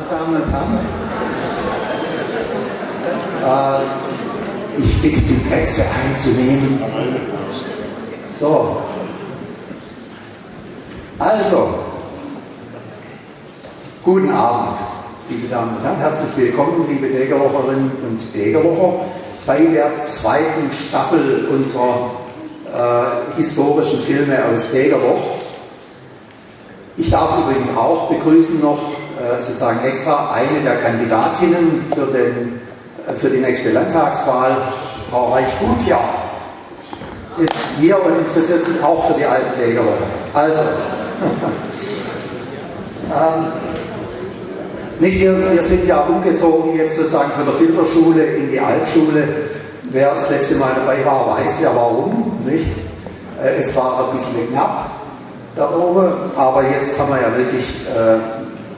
Damen und Herren, ich bitte die Plätze einzunehmen. So. Also, guten Abend, liebe Damen und Herren, herzlich willkommen, liebe Degerlocherinnen und Degerlocher, bei der zweiten Staffel unserer historischen Filme aus Degerloch. Ich darf übrigens auch begrüßen noch sozusagen extra eine der Kandidatinnen für die nächste Landtagswahl, Frau Reich-Gutjahr, ist hier und interessiert sich auch für die alten Degerlocher. Also, wir sind ja umgezogen jetzt sozusagen von der Filterschule in die Alb-Schule. Wer das letzte Mal dabei war, weiß ja warum, nicht? Es war ein bisschen knapp da oben, aber jetzt haben wir ja wirklich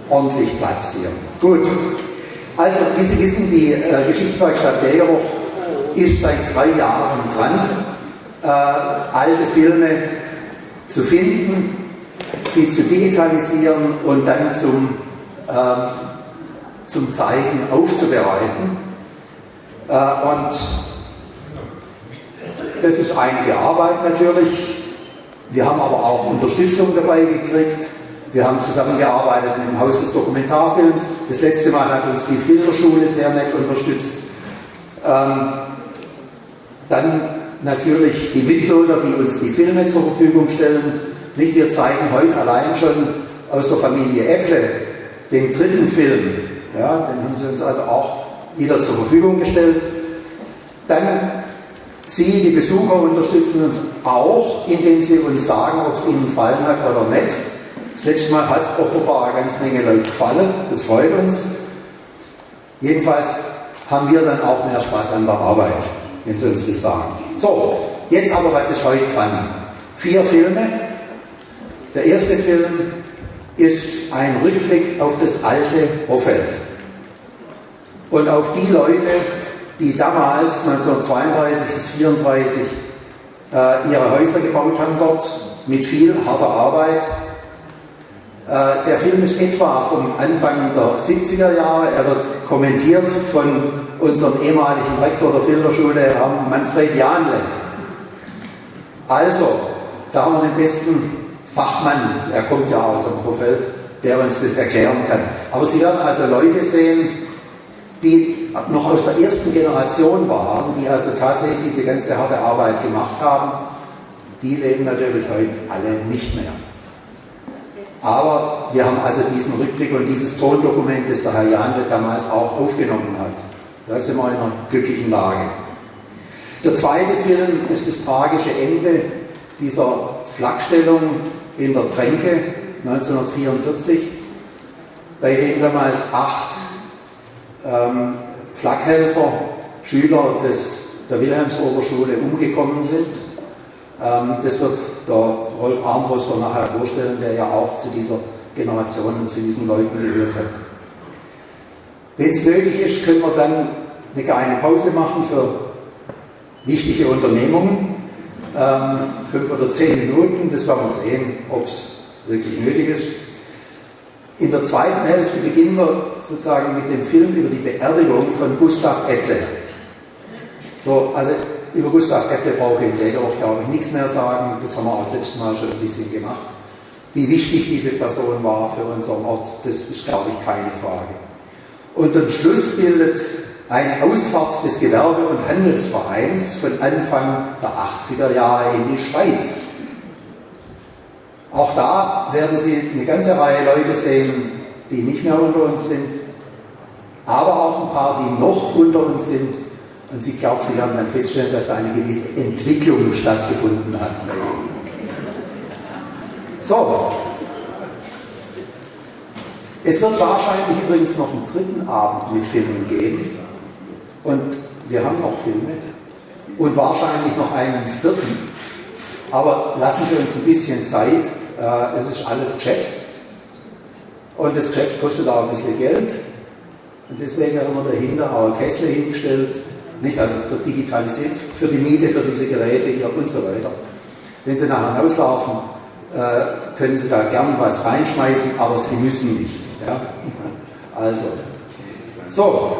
ordentlich Platz hier. Gut, also wie Sie wissen, die Geschichtswekstatt Degerloch ist seit 3 Jahren dran, alte Filme zu finden, sie zu digitalisieren und dann zum Zeigen aufzubereiten. Und das ist einige Arbeit natürlich. Wir haben aber auch Unterstützung dabei gekriegt. Wir haben zusammengearbeitet mit dem Haus des Dokumentarfilms. Das letzte Mal hat uns die Filterschule sehr nett unterstützt. Dann natürlich die Mitbürger, die uns die Filme zur Verfügung stellen. Nicht, wir zeigen heute allein schon aus der Familie Epple den 3. Film. Ja, den haben sie uns also auch wieder zur Verfügung gestellt. Dann Sie, die Besucher, unterstützen uns auch, indem sie uns sagen, ob es ihnen gefallen hat oder nicht. Das letzte Mal hat es offenbar eine ganze Menge Leute gefallen, das freut uns. Jedenfalls haben wir dann auch mehr Spaß an der Arbeit, wenn sie uns das sagen. So, jetzt aber, was ist heute dran? 4 Filme. Der erste Film ist ein Rückblick auf das alte Vorfeld und auf die Leute, die damals 1932 bis 1934 ihre Häuser gebaut haben dort, mit viel harter Arbeit. Der Film ist etwa vom Anfang der 70er Jahre. Er wird kommentiert von unserem ehemaligen Rektor der Filterschule, Herrn Manfred Jahnle. Also, da haben wir den besten Fachmann, er kommt ja aus dem Vorfeld, der uns das erklären kann. Aber Sie werden also Leute sehen, die noch aus der ersten Generation waren, die also tatsächlich diese ganze harte Arbeit gemacht haben. Die leben natürlich heute alle nicht mehr. Aber wir haben also diesen Rückblick und dieses Tondokument, das der Herr Jahnle damals auch aufgenommen hat. Da sind wir in einer glücklichen Lage. Der zweite Film ist das tragische Ende dieser Flakstellung in der Tränke 1944, bei dem damals 8 Flakhelfer, Schüler der Wilhelmsoberschule umgekommen sind. Das wird der Rolf Armbruster nachher vorstellen, der ja auch zu dieser Generation und zu diesen Leuten gehört hat. Wenn es nötig ist, können wir dann eine kleine Pause machen für wichtige Unternehmungen. 5 oder 10 Minuten, das werden wir sehen, ob es wirklich nötig ist. In der zweiten Hälfte beginnen wir sozusagen mit dem Film über die Beerdigung von Gustav Epple. So, also über Gustav Epple brauche ich in Degerloch, glaube ich, nichts mehr sagen. Das haben wir auch das letzte Mal schon ein bisschen gemacht. Wie wichtig diese Person war für unseren Ort, das ist, glaube ich, keine Frage. Und den Schluss bildet eine Ausfahrt des Gewerbe- und Handelsvereins von Anfang der 80er Jahre in die Schweiz. Auch da werden Sie eine ganze Reihe Leute sehen, die nicht mehr unter uns sind, aber auch ein paar, die noch unter uns sind. Und Sie glauben, Sie werden dann feststellen, dass da eine gewisse Entwicklung stattgefunden hat. So. Es wird wahrscheinlich übrigens noch einen 3. Abend mit Filmen geben. Und wir haben noch Filme. Und wahrscheinlich noch einen 4. Aber lassen Sie uns ein bisschen Zeit. Es ist alles Geschäft. Und das Geschäft kostet auch ein bisschen Geld. Und deswegen haben wir dahinter auch ein Kessel hingestellt. Nicht also für digitalisiert, für die Miete, für diese Geräte hier und so weiter. Wenn Sie nachher rauslaufen, können Sie da gern was reinschmeißen, aber Sie müssen nicht. Ja? Also, so,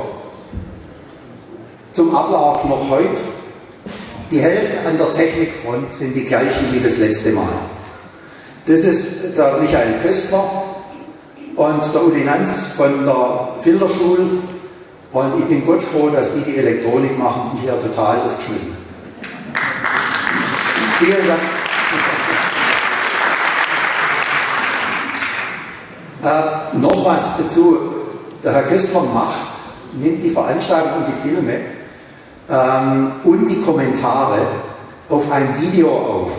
zum Ablauf noch heute. Die Helden an der Technikfront sind die gleichen wie das letzte Mal. Das ist der Michael Köstler und der Uli Nanz von der Filterschule. Und ich bin Gott froh, dass die Elektronik machen. Ich wäre total aufgeschmissen. Vielen Dank. Noch was dazu. Der Herr Köstler nimmt die Veranstaltung und die Filme und die Kommentare auf ein Video auf.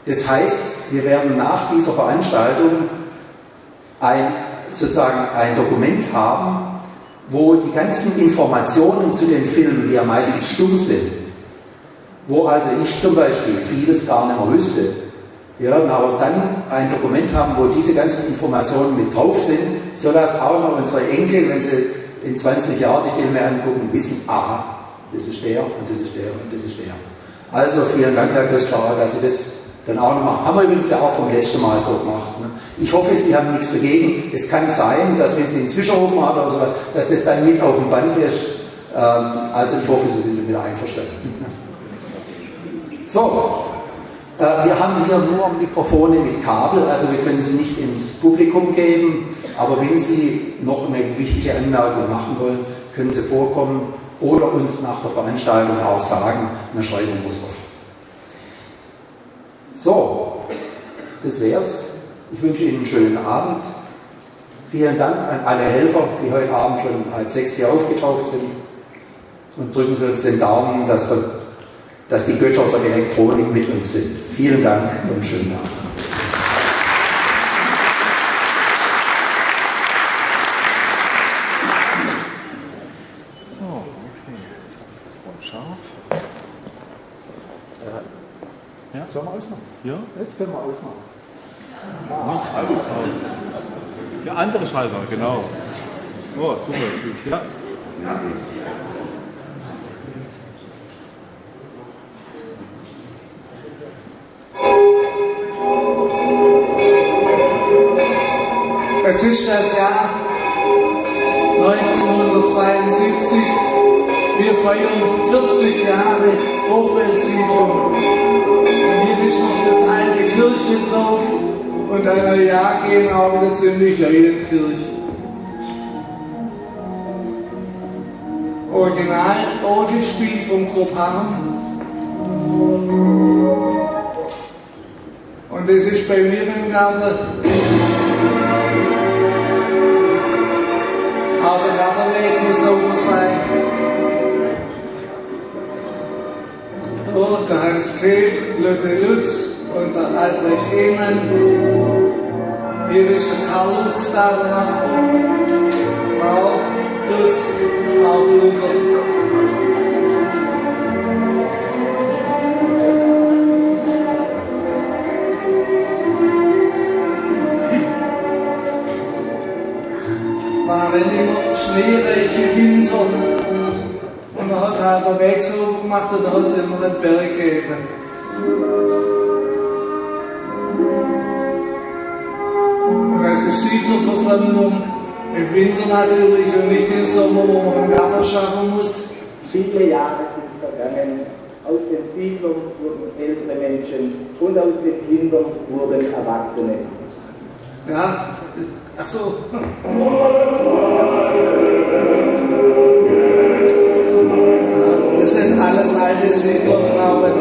Das heißt, wir werden nach dieser Veranstaltung sozusagen ein Dokument haben, wo die ganzen Informationen zu den Filmen, die ja meistens stumm sind, wo also ich zum Beispiel vieles gar nicht mehr wüsste. Wir werden aber dann ein Dokument haben, wo diese ganzen Informationen mit drauf sind, sodass auch noch unsere Enkel, wenn sie in 20 Jahren die Filme angucken, wissen, aha, das ist der und das ist der und das ist der. Also vielen Dank, Herr Köstler, dass Sie das dann auch noch machen. Haben wir übrigens ja auch vom letzten Mal so gemacht. Ne? Ich hoffe, Sie haben nichts dagegen. Es kann sein, dass wenn Sie einen Zwischenrufen haben oder so, dass das dann mit auf dem Band ist. Also ich hoffe, Sie sind damit einverstanden. So, wir haben hier nur Mikrofone mit Kabel, also wir können es nicht ins Publikum geben, aber wenn Sie noch eine wichtige Anmerkung machen wollen, können Sie vorkommen oder uns nach der Veranstaltung auch sagen, dann schreiben wir es auf. So, das wär's. Ich wünsche Ihnen einen schönen Abend. Vielen Dank an alle Helfer, die heute Abend schon um 5:30 hier aufgetaucht sind. Und drücken Sie uns den Daumen, dass die Götter der Elektronik mit uns sind. Vielen Dank und schönen Abend. So, okay. Scharf. Ja? Sollen wir ausmachen? Ja? Jetzt können wir ausmachen. Nicht alles aus. Ja, andere Schalter, genau. Oh, super. Ja. Es ist das Jahr 1972. Wir feiern 40 Jahre Hochfeldsiedlung. Und hier ist noch das alte Kirche drauf. Und ein Jahr gehen auch wieder ziemlich Leute in die Kirche. Original Orgelspiel von Kurt Haben. Und das ist bei mir im Garten. Auch der Gartenweg muss sauber sein. Oh, der Hans Kehl, Lotte Lutz und der Albrecht Ehmann. Hier ist der Karl Lutz da, der Nachbar. Frau Lutz, Frau Bluger. Waren immer schneereiche Winter und er hat halt den Weg so gemacht und dann hat es immer einen Berg gegeben. Und es ist Siedlerversammlung im Winter natürlich und nicht im Sommer, wo man einen Garten schaffen muss. Viele Jahre sind vergangen, aus den Siedlern wurden ältere Menschen und aus den Kindern wurden Erwachsene. Ja, ach so. Ja, das sind alles alte Siedlerfrauen.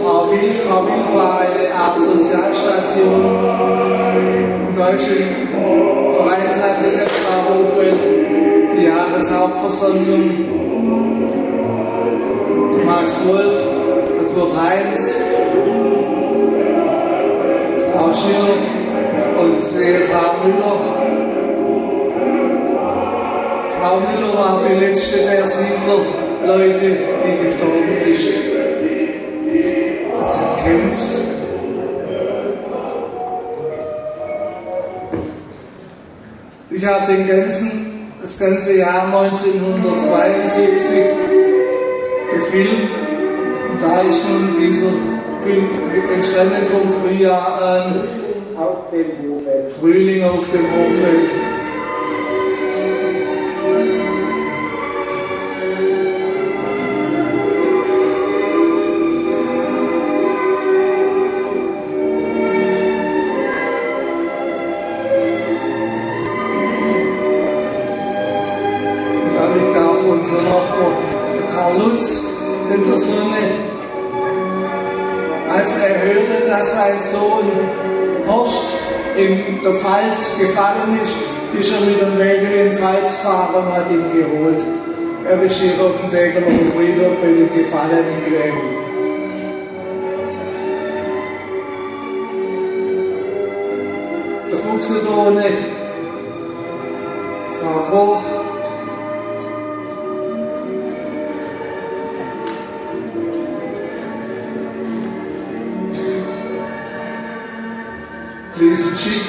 Frau Wild war eine Art Sozialstation und deutsche Vereinsheitliches war Hochfeld, die Jahreshauptversammlung, der Max Wolf, der Kurt Heinz, Frau Schiller und Frau Müller. Frau Müller war die letzte der Siedlerleute, die gestorben ist. Das sind Kämpfs. Ich habe das ganze Jahr 1972 gefilmt und da ist nun dieser Film entstanden vom Frühjahr an. Auf dem Hochfeld. Frühling auf dem Hochfeld. Und da liegt auch unser Nachbar Karl Lutz in der Sonne. Als er hörte, dass sein Sohn Horst in der Pfalz gefallen ist er mit dem Wägel in die Pfalz gefahren und hat ihn geholt. Er ist hier auf dem Degerlocher Friedhof bei den gefallenen Gräben. Der Fuchserdone, Frau Koch, Lise Schick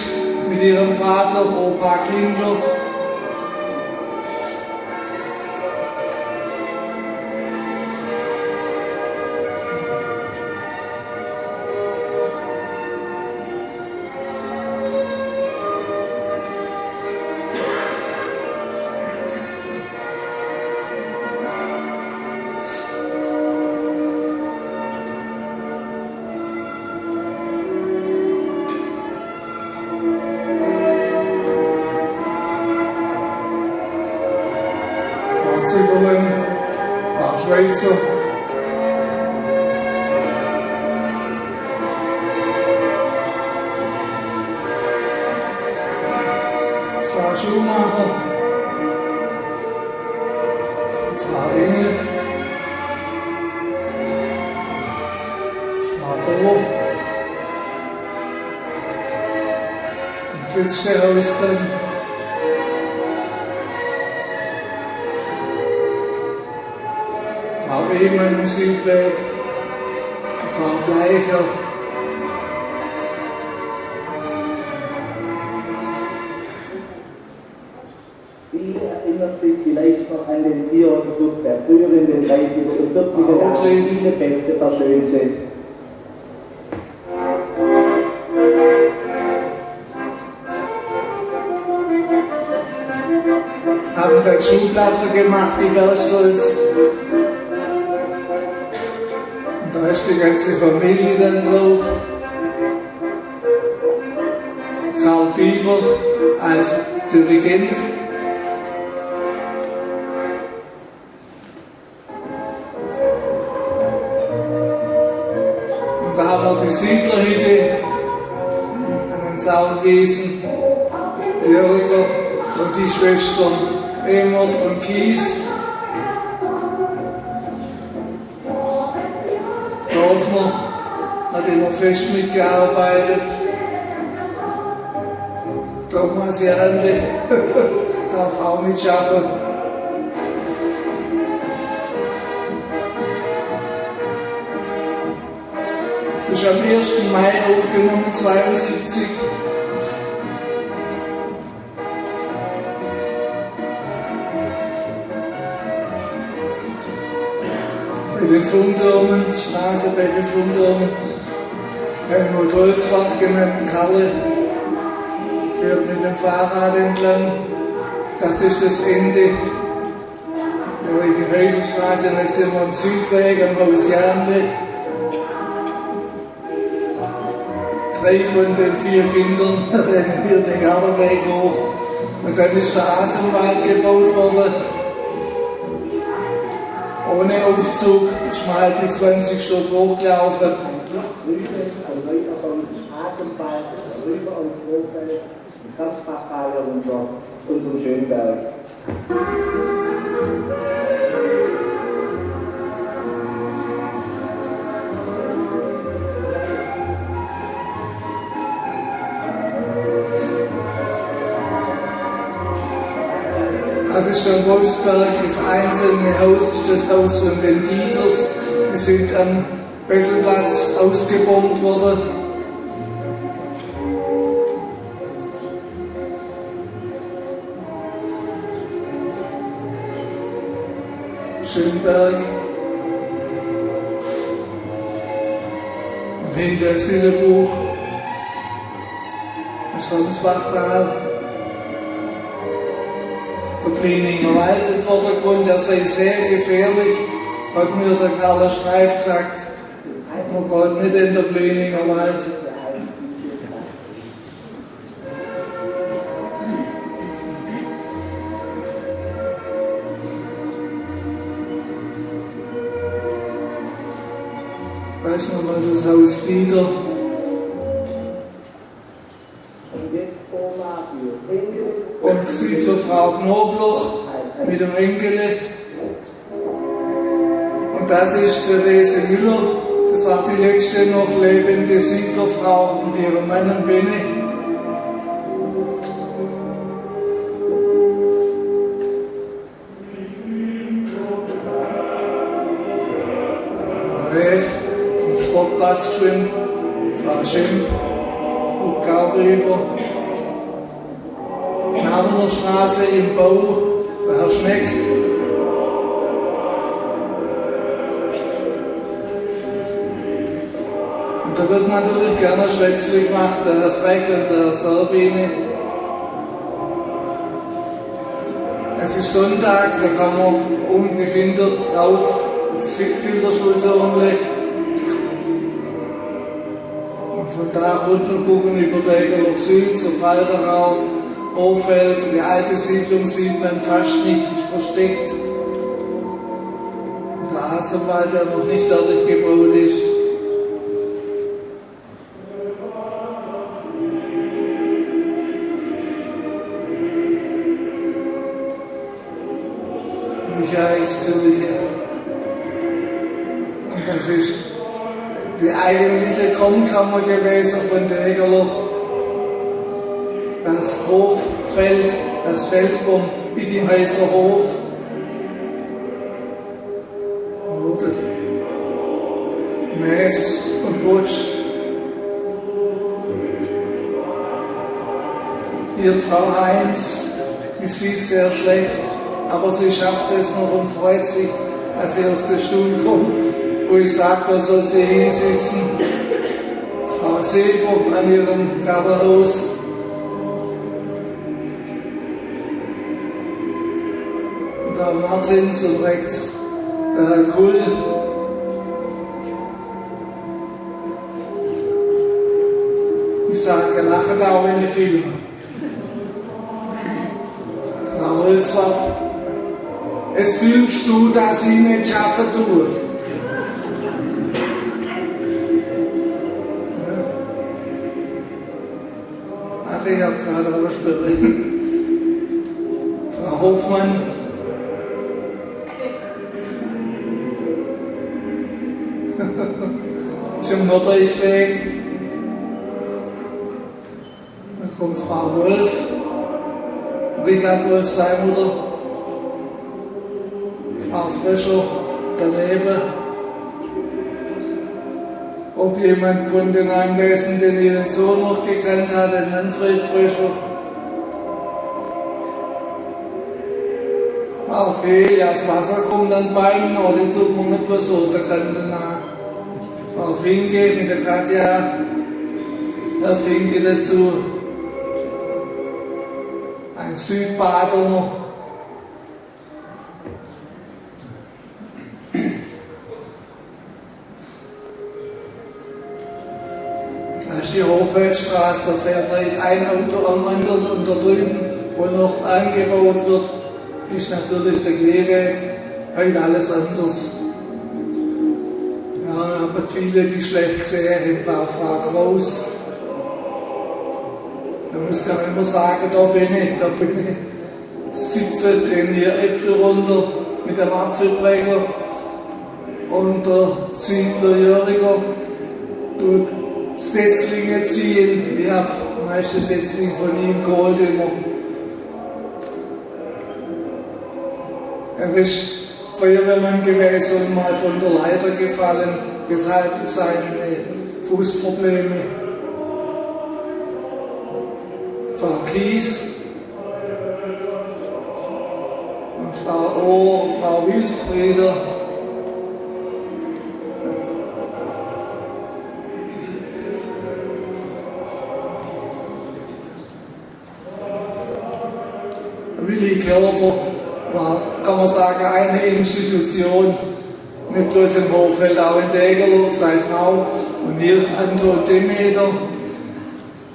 mit ihrem Vater, Opa Klinder. Frau Schweizer, Frau Schumacher, Frau Engel, Frau Bohr, und das letzte Haus dann Frau Ehmann im Südweg, Frau Bleicher, Sie erinnert sich vielleicht noch an den Zierenbesuch, der früher in den 30er und 40er Jahren viele Feste verschönte. haben dann Schubladen gemacht, die Bergstolz. Und da ist die ganze Familie dann drauf. Karl Bieber als Dirigent. Und da haben wir die Siedlerhütte an den Zaunwiesen, Jörger und die Schwestern Emert und Kies. Dorfner hat immer fest mitgearbeitet. Thomas Jernle darf auch mitschaffen. Das ist am 1. Mai aufgenommen, 1972. Bei den Funkturmen, Straße bei den Funkturmen, Helmut Holzwart genannt Karle, fährt mit dem Fahrrad entlang. Das ist das Ende der Häuserstraße. Und jetzt sind wir am Südweg, am Haus Jernle. 3 von den 4 Kindern rennen hier den Gartenweg hoch. Und dann ist der Asenwald gebaut worden. Ohne Aufzug ist man halt die 20 Stück hochgelaufen. Unserem Schönberg. Das ist der Wolfsberg, das einzelne Haus ist das Haus von den Dieters. Die sind am Bettelplatz ausgebombt worden. Schönberg. Und hier in der Sillebuch, das Ramsbachtal. Der Blininger Wald im Vordergrund, der sei sehr gefährlich, hat mir der Karl Streif gesagt. Man geht nicht in den Blininger Wald. Weiß noch mal das Haus Dieter. Und Siedlerfrau Knobloch mit dem Enkele. Und das ist Therese Müller, das war die letzte noch lebende Siedlerfrau mit ihrem Mann und Bene. Ref vom Sportplatz geschwind, Frau Schemp, guckt auch rüber. Nabener Straße im Bau, der Herr Schneck. Und da wird natürlich gerne Schwätzli gemacht, der Herr Freck und der Herr Serbine. Es ist Sonntag, da kann man ungehindert auf das Filterschultürmle und von da runter gucken über Degerloch Süd zur Falderau. Hochfeld, die alte Siedlung sieht man fast nicht, ist versteckt. Und der Hasenwald, der noch nicht fertig gebaut ist. Michaelskirche. Und das ist die eigentliche Kommkammer gewesen von Degerloch. Das Hoffeld, das Feld vom Wittimheiser Hof. Oder Mäfs und Butsch. Hier Frau Heinz, sie sieht sehr schlecht, aber sie schafft es noch und freut sich, dass sie auf den Stuhl kommt, wo ich sage, da soll sie hinsitzen. Frau Seber an ihrem Gartenhaus. Der Martins und rechts der Herr Kull. Ich sage, lachen auch in den Filmen. Frau Holzwart, jetzt filmst du, dass ich nicht schaffen tue. Ach, ich habe gerade aber Spüre. Frau Hofmann. Zum Nordreichweg. Da kommt Frau Wolf, Richard Wolf, seine Mutter, Frau Frischer, daneben. Ob jemand von den Anwesenden ihren Sohn noch gekannt hat, den Manfred Frischer. Okay, ja, das Wasser kommt an Beinen, aber das tut man nicht bloß so, da kann danach. Frau Finke mit der Katja, Herr Finke dazu, ein Südbader noch. Das ist die Hoffeldstraße, da fährt ein Auto am anderen und da drüben, wo noch angebaut wird, ist natürlich der Gehweg, heute alles anders. Ja, wir haben viele, die schlecht gesehen haben, war Frau Groß. Da muss man immer sagen, da bin ich. Das zipfelt den hier Äpfel runter mit dem Apfelbrecher und der Ziegler Jörger tut Setzlinge ziehen. Ich habe meiste Setzlinge von ihm geholt immer. Er ist Feuerwehrmann gewesen und mal von der Leiter gefallen, deshalb seine Fußprobleme. Frau Kies und Frau Ohr, Frau Wildreder. Willi Körper war, kann man sagen, eine Institution, nicht bloß im Hofeld, auch in Degerloch, seine Frau. Und hier Anton Demeter,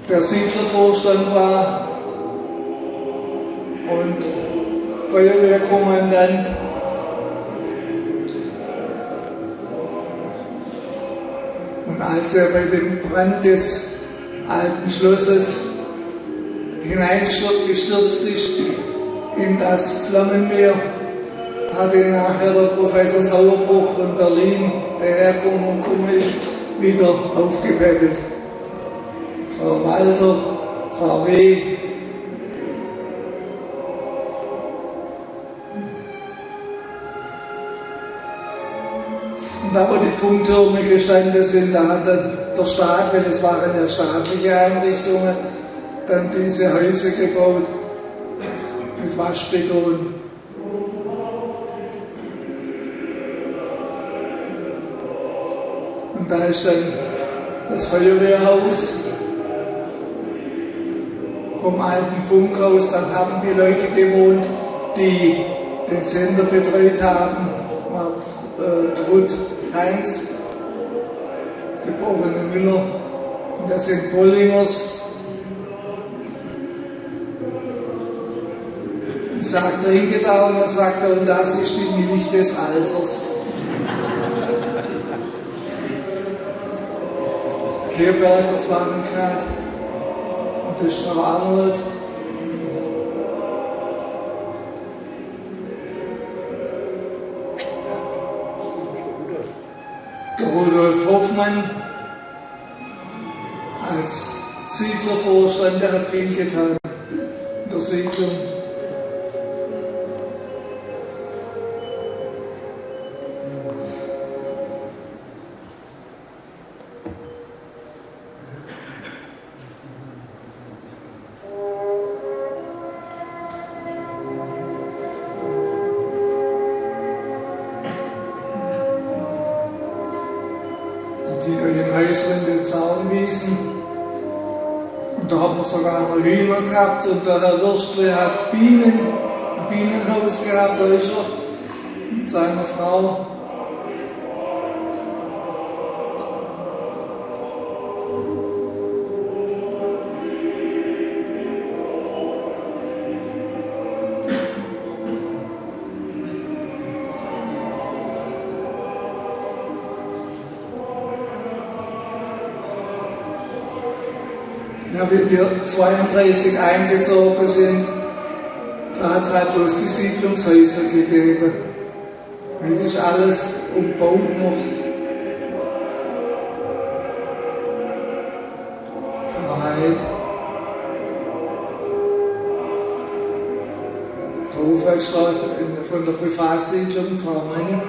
der Siedlervorstand war und Feuerwehrkommandant. Und als er bei dem Brand des alten Schlosses hineingestürzt ist in das Flammenmeer, hat ihn nachher der Professor Sauerbruch von Berlin, der hergekommen ist, wieder aufgepäppelt. Frau Walter, Frau W. Und da, wo die Funktürme gestanden sind, da hat dann der Staat, weil es waren ja staatliche Einrichtungen, dann diese Häuser gebaut mit Waschbeton. Und da ist dann das Feuerwehrhaus vom alten Funkhaus, da haben die Leute gewohnt, die den Sender betreut haben, war Ruth Heinz, geborene Müller, und das sind Bollingers. Und sagt er hingeht und dann sagt er, und das ist die Milch des Alters. Kirberg, was war denn gerade? Und das ist Frau Arnold. Der Rudolf Hoffmann als Siedlervorstand, der hat viel getan in der Siedlung. In den Zaunwiesen. Und da hat man sogar noch Hühner gehabt und der Herr Würstle hat ein Bienenhaus gehabt, da ist er mit seiner Frau. Ja, wie wir 32 eingezogen sind, da hat es halt bloß die Siedlungshäuser gegeben. Das ist alles umbaut noch. Frau Heid. Die Hofwaldstraße von der Privatsiedlung, Frau Mann.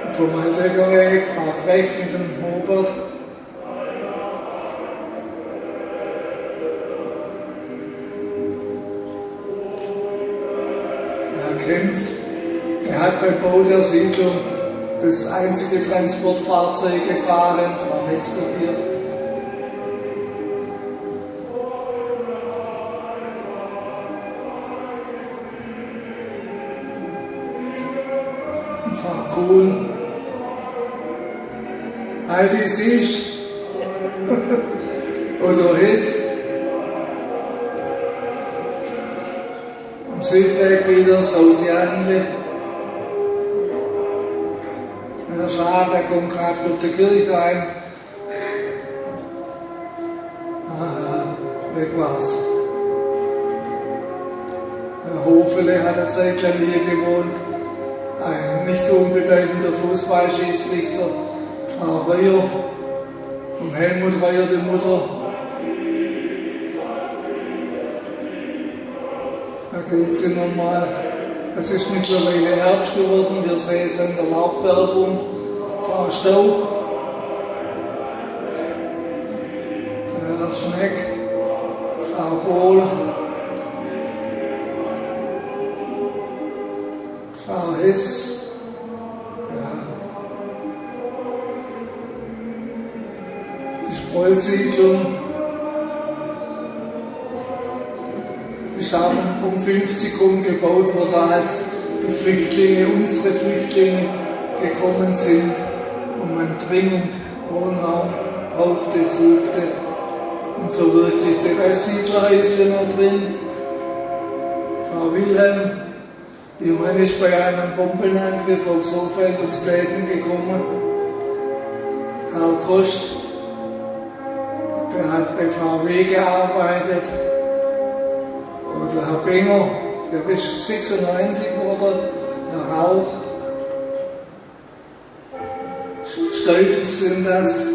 Vom Alteggerweg, Frau Frech mit dem Robert. Kempf, der hat beim Bau der Siedlung das einzige Transportfahrzeug gefahren, Frau Metzger hier. Und Frau Kuhn. Heidi Sisch. Oder Hiss. Südweg wieder, das Haus Janle. Ja, schade, der kommt gerade von der Kirche rein. Aha, weg war's. Herr Hofele hat eine Zeit lang hier gewohnt. Ein nicht unbedeutender Fußballschiedsrichter. Frau Reuer und Helmut Reuer, die Mutter. Da geht sie nochmal. Es ist mittlerweile Herbst geworden, wir sehen es an der Laubfärbung. Frau Stauch, der Herr Schneck, Frau Kohl, Frau Hiss, die Sprollsiedlung. Die ist auch um 50 rum gebaut worden, als die Flüchtlinge, unsere Flüchtlinge gekommen sind und man dringend Wohnraum brauchte, suchte und verwirklichte. Da ist Siedlerhäusle noch drin. Frau Wilhelm, die Mann ist bei einem Bombenangriff aufs Hochfeld ums Leben gekommen. Karl Kost, der hat bei VW gearbeitet. Oder Herr Benger, der ist 96 geworden, Herr Rauch. Stolz sind das.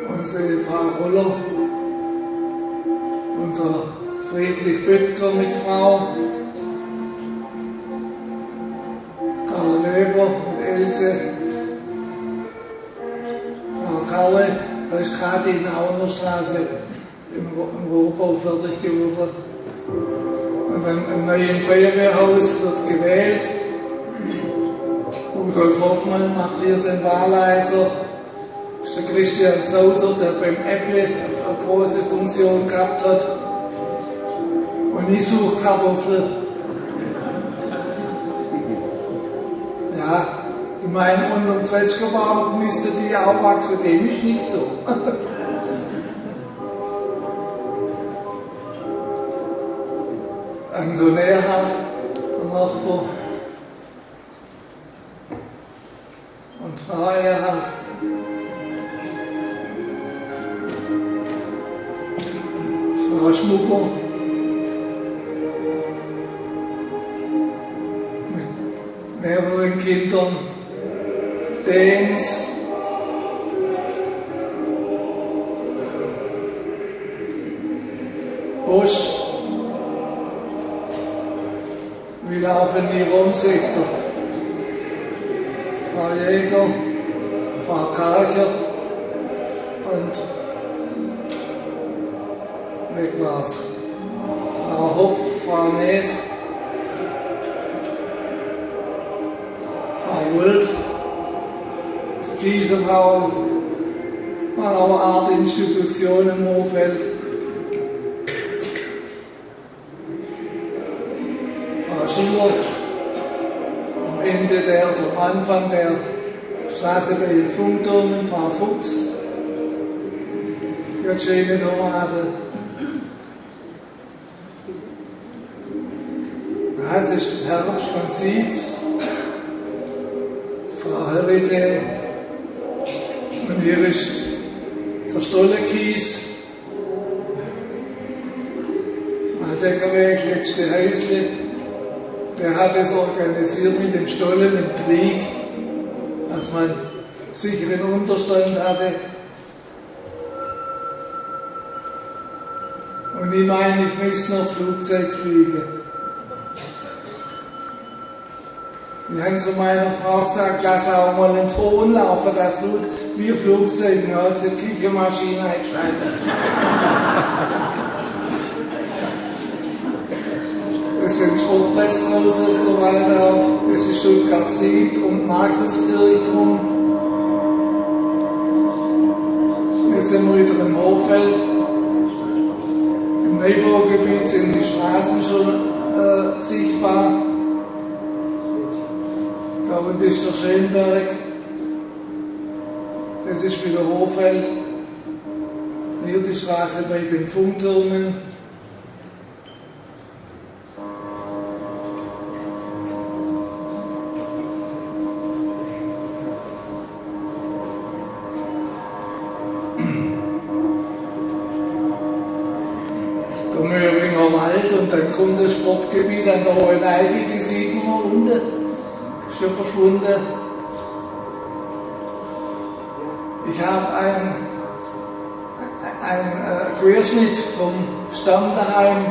Unsere paar Roller. Und der Friedrich Böttger mit Frau. Karl Weber und Else. Frau Karle, da ist gerade in der Aunerstraße im Rohbau fertig geworden. Und dann im neuen Feuerwehrhaus wird gewählt. Rudolf Hoffmann macht hier den Wahlleiter. Das ist der Christian Sauter, der beim Äpple eine große Funktion gehabt hat. Und ich suche Kartoffeln. Ja, ich meine, unter dem Zwetschgenbaum müsste die auch wachsen, dem ist nicht so. Anton Erhard, der Nachbar. Und Frau Erhard. Frau Schmucker. Mit mehreren Kindern. Dens. Bosch. Wir laufen hier rum, sagt er. Frau Jäger, Frau Karcher und weg war's. Frau Hopf, Frau Neff, Frau Wolf, diese Frau, war auch eine Art Institution im Hochfeld. Frau Schiller, am Ende am Anfang der Straße bei den Funktürmen, Frau Fuchs, die hat schöne Tomate. Ja, es ist Herbst, man sieht's. Frau Herrite. Und hier ist der Stollenkies. Waldeckerweg, letzte Häusle. Der hat es organisiert mit dem Stollen im Krieg, dass man sicheren Unterstand hatte. Und ich meine, ich müsste noch Flugzeug fliegen. Ich habe zu meiner Frau gesagt, lass auch mal einen Ton laufen, das tut wie ein Flugzeug. Dann hat sie die Küchenmaschine eingeschaltet. Das sind Sportplätze raus auf der Waldau, das ist Stuttgart Süd und Markuskirche rum. Jetzt sind wir wieder im Hochfeld. Im Neubaugebiet sind die Straßen schon sichtbar. Da unten ist der Schönberg. Das ist wieder Hochfeld. Hier die Straße bei den Funktürmen. Und dann kommt das Sportgebiet an der Hohen Eiche, die sieht man noch unten, ist schon verschwunden. Ich habe einen Querschnitt vom Stamm daheim,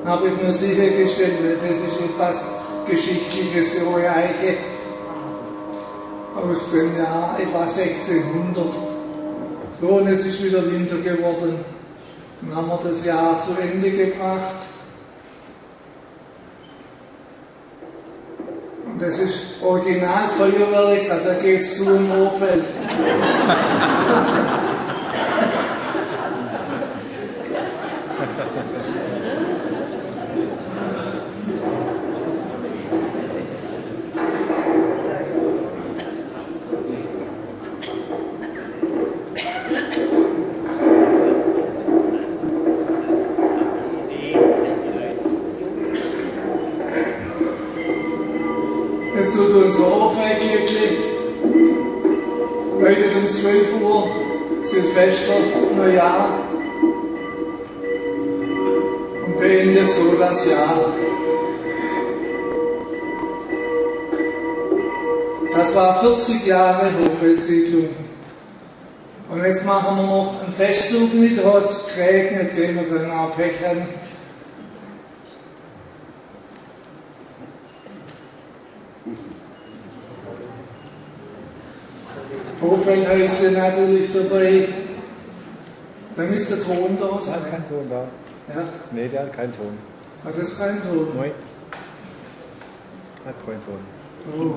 habe ich mir sichergestellt, weil das ist etwas Geschichtliches, die Hohe Eiche aus dem Jahr etwa 1600. So, und es ist wieder Winter geworden. Dann haben wir das Jahr zu Ende gebracht. Und das ist Originalfeuerwerk, da geht es zu im Hochfeld. bis 12 Uhr, Silvester, Neujahr und beendet so das Jahr. Das war 40 Jahre Hoffeldsiedlung. Und jetzt machen wir noch einen Festzug mit, hat es geregnet, gehen wir können auch Pech haben. Hoffeldhäusle natürlich dabei. Da müsste der Ton da sein. Da ist kein Ton da. Ja? Nee, der hat keinen Ton. Hat das keinen Ton? Nein. Hat keinen Ton. Oh.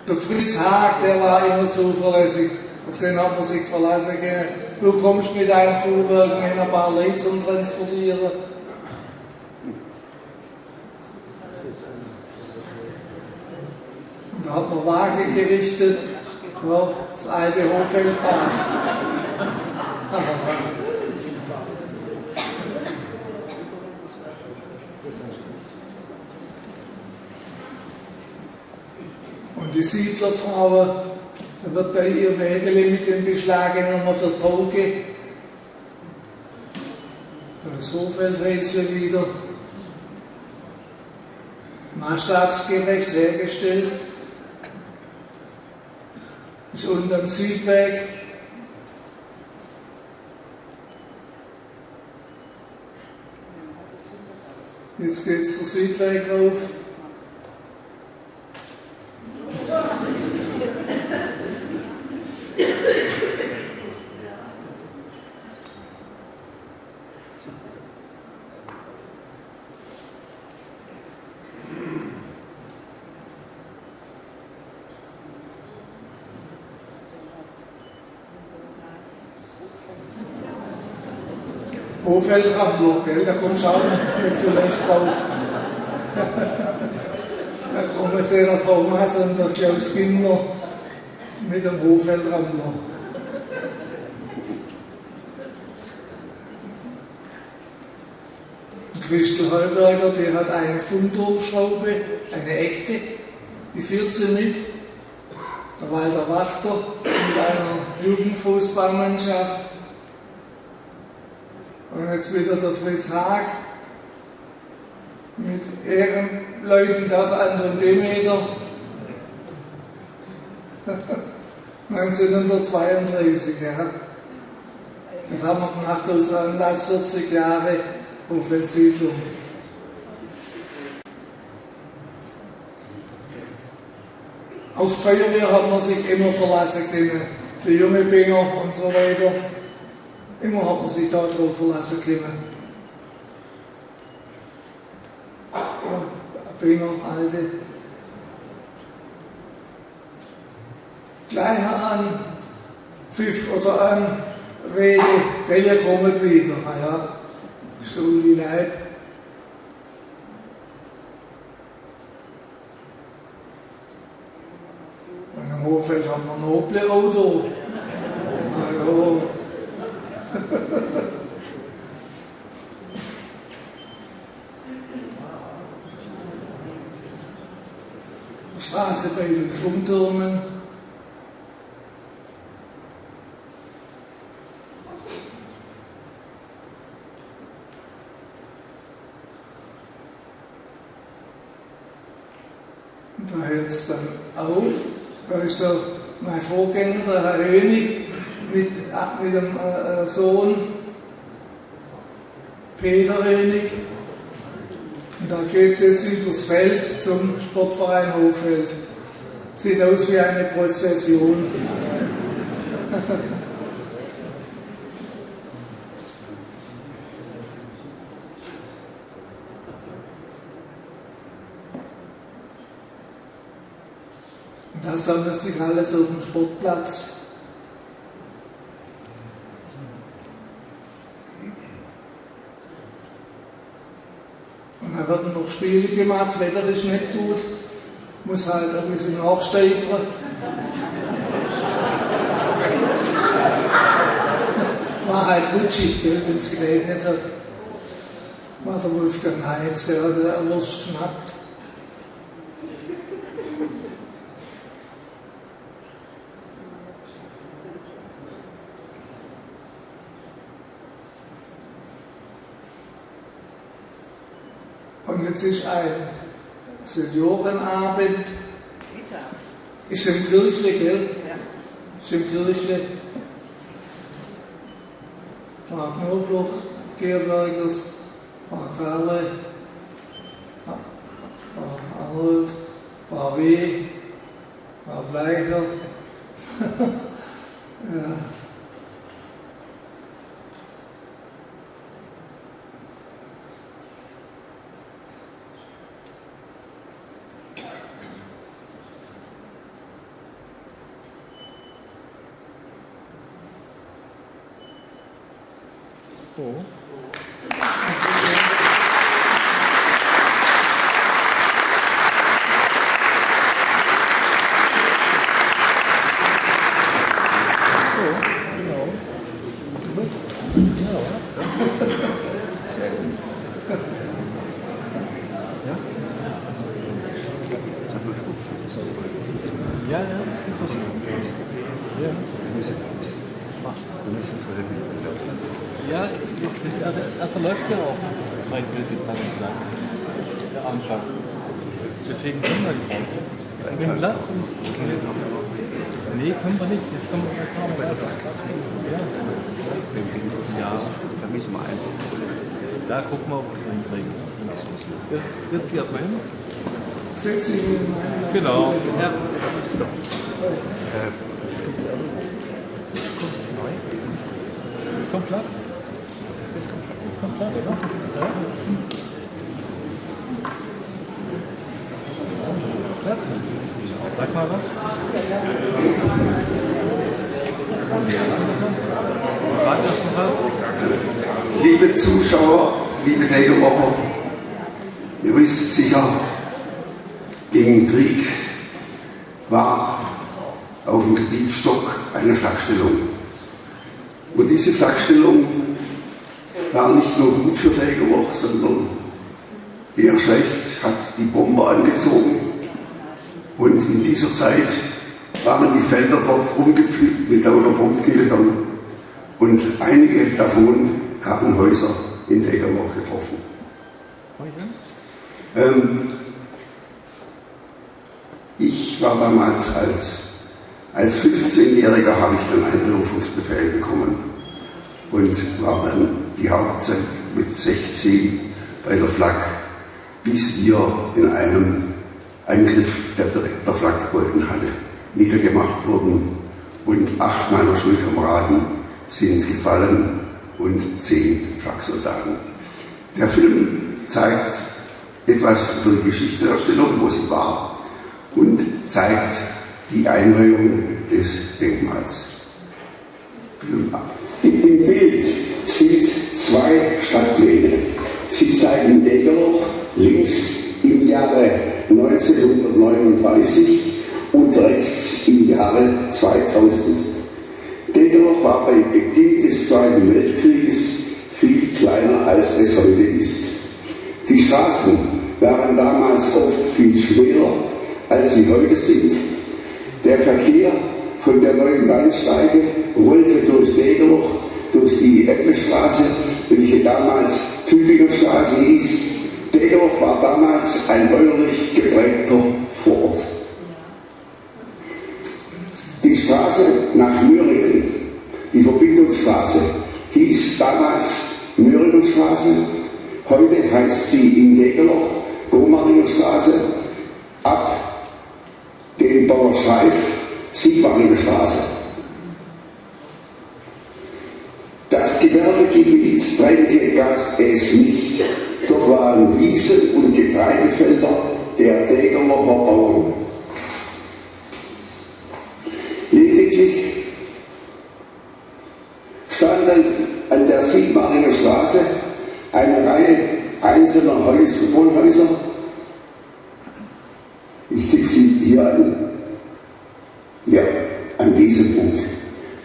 Der Fritz Haag, der war immer zuverlässig. Auf den hat man sich verlassen können. Du kommst mit einem Fuhrwerk mit ein paar Leute zum Transportieren. Und da hat man Wagen gerichtet. Ja, das alte Hoffeldbad. Und die Siedlerfrauen, da wird bei ihr Wägele mit dem Beschlag genommen für die Pauke. Das Hoffeldhäusle wieder maßstabsgerecht hergestellt. Ist unterm Südweg. Jetzt geht es der Südweg rauf. Hoffeldrammler, gell? Da kommst du auch nicht so leicht drauf. Da kommen jetzt der Thomas und der Klaus Gindner mit dem Hoffeldrammler. Christel Heuberger, die hat eine Fundturmschraube, eine echte, die führt sie mit. Der Walter Wachter mit einer Jugendfußballmannschaft. Und jetzt wieder der Fritz Haag mit Ehrenleuten dort an den Demeter. 1932, ja. Das haben wir gemacht aus Anlass 40 Jahre Hoffeldsiedlung. Auf die Feuerwehr hat man sich immer verlassen können. Die junge Binger und so weiter. Immer hat man sich darauf verlassen können. Ja, Binger, alte. Kleiner an, Pfiff oder an, Rede, Rede kommt wieder. Naja, Schule Leib. Und im Hofeld haben wir ein noble Auto. Naja. Die Straße bei den Funktürmen. Und da hört es dann auf. Da ist mein Vorgänger, der Herr Hönig, mit dem Sohn Peter Hönig. Und da geht es jetzt übers Feld zum Sportverein Hofeld. Sieht aus wie eine Prozession. Und da sammelt sich alles auf dem Sportplatz. Und da werden noch Spiele gemacht, das Wetter ist nicht gut, muss halt ein bisschen nachsteigern. War halt rutschig, wenn es geregnet hat. War der Wolfgang Heinz, der hat eine Wurst geschnappt. Und jetzt ist ein Seniorenabend. Ist im Kirchle, gell? Ja. Ist im Kirchle. Frau Knoblauch, Georbergers, Frau Kalle, Frau Arnold, Frau W., Frau Bleicher. Ja. Oh. Ja, das verläuft ja auch mein Bild in der Anfang. Deswegen können wir nicht raus. Wir haben Platz und. Nee, können wir nicht. Jetzt kommen wir bei Kamera. Ja, da müssen wir einfach. Da gucken wir, ob wir es hinkriegen. Jetzt setzt sie erstmal hin. Setzt sie hin. Genau. Ja. Kommt Platz? Kommt Platz, oder? Ja. Platz? Sag mal was. Liebe Zuschauer, liebe Degerlocher, ihr wisst sicher, im Krieg war auf dem Gebiet Stock eine Flakstellung. Und diese Flakstellung war nicht nur gut für Degerloch, sondern eher schlecht, hat die Bomber angezogen. Und in dieser Zeit waren die Felder dort rumgepflügt mit lauter Bombengewehern. Und einige davon haben Häuser in Degerloch getroffen. Ich war damals als 15-Jähriger habe ich dann einen Berufungsbefehl bekommen und war dann die Hauptzeit mit 16 bei der Flak, bis wir in einem Angriff der Flak-Boltenhalle niedergemacht wurden und 8 meiner Schulkameraden sind gefallen und 10 Flaksoldaten. Der Film zeigt etwas über die Geschichte der Stellung, wo sie war, und zeigt die Einweihung des Denkmals. Im Bild sind 2 Stadtpläne. Sie zeigen Degerloch links im Jahre 1939 und rechts im Jahre 2000. Degerloch war bei Beginn des Zweiten Weltkrieges viel kleiner, als es heute ist. Die Straßen waren damals oft viel schwerer, als sie heute sind. Der Verkehr von der neuen Bahnsteige rollte durch Degerloch, durch die Äpplestraße, welche damals Tübinger Straße hieß. Degerloch war damals ein bäuerlich geprägter Vorort. Die Straße nach Möhringen, die Verbindungsstraße, hieß damals Möhringenstraße. Heute heißt sie in Degerloch Gomaringerstraße, ab dem Bauerschreif Sigmaringerstraße. Das Gewerbegebiet trennte es nicht. Dort waren Wiesen und Getreidefelder der Degerlocher Bauern. Lediglich standen an der Sigmaringer Straße eine Reihe einzelner Wohnhäuser. Ich tippe sie hier an. Hier, an diesem Punkt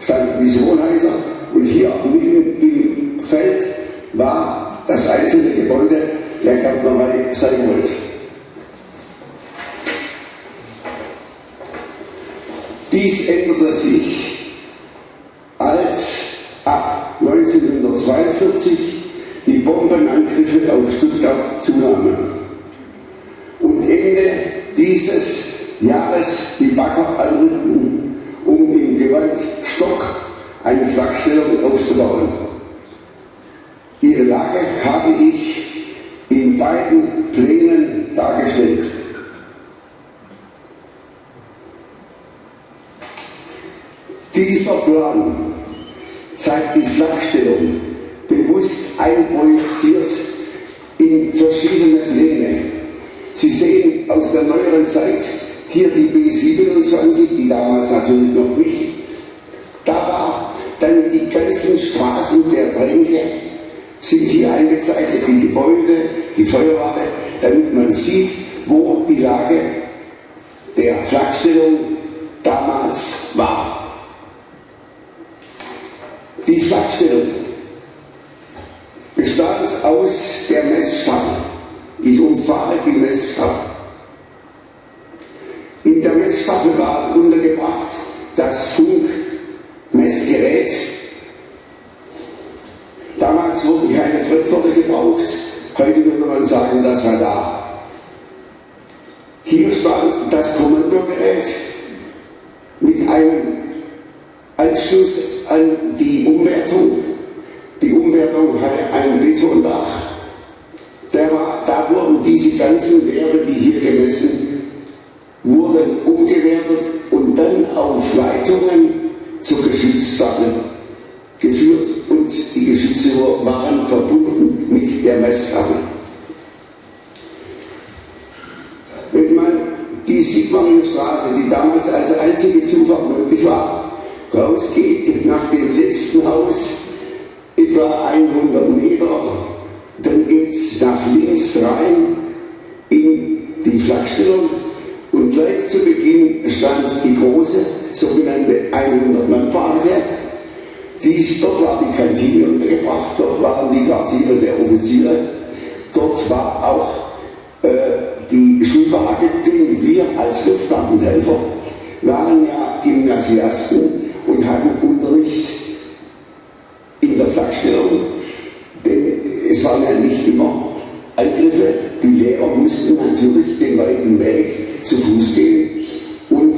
standen diese Wohnhäuser und hier mitten im Feld war das einzelne Gebäude der Gärtnerei Seibold. Dies änderte sich, als ab 1942 die Bombenangriffe auf Stuttgart zunahmen. dieses Jahres die Bagger anrückten, um im Gewand Stock eine Flakstellung aufzubauen. Ihre Lage habe ich in beiden Plänen dargestellt. Dieser Plan zeigt die Flakstellung bewusst einprojiziert in verschiedene Pläne. Sie sehen aus der neueren Zeit hier die B27, die damals natürlich noch nicht da war. Dann die ganzen Straßen der Tränke sind hier eingezeichnet, die Gebäude, die Feuerwache, damit man sieht, wo die Lage der Flakstellung damals war. Die Flakstellung bestand aus der Messstaffel. Ich umfahre die Messstaffel. In der Messstaffel war untergebracht das Funkmessgerät. Damals wurden keine Fremdwörter gebraucht. Heute würde man sagen, das Radar. Hier stand das Kommandogerät mit einem Anschluss an die Umwertung. Die Umwertung hatte ein Betondach. Da wurden diese ganzen Werte, die hier gemessen wurden, umgewertet und dann auf Leitungen zur Geschichtsstaffel geführt und die Geschütze waren verbunden mit der Messtaffel. Wenn man die Sigmaringstraße, die damals als einzige Zufahrt möglich war, rausgeht, nach dem letzten Haus etwa 100 Meter, dann geht es nach links rein in die Flakstellung und gleich zu Beginn stand die große sogenannte 100-Mann-Barke. Dort war die Kantine untergebracht, dort waren die Quartiere der Offiziere, dort war auch die Schulbarke, denn wir als Luftwaffenhelfer waren ja Gymnasiasten und hatten Unterricht in der Flakstellung, denn es waren ja nicht immer Angriffe. Die Lehrer mussten natürlich den weiten Weg zu Fuß gehen, und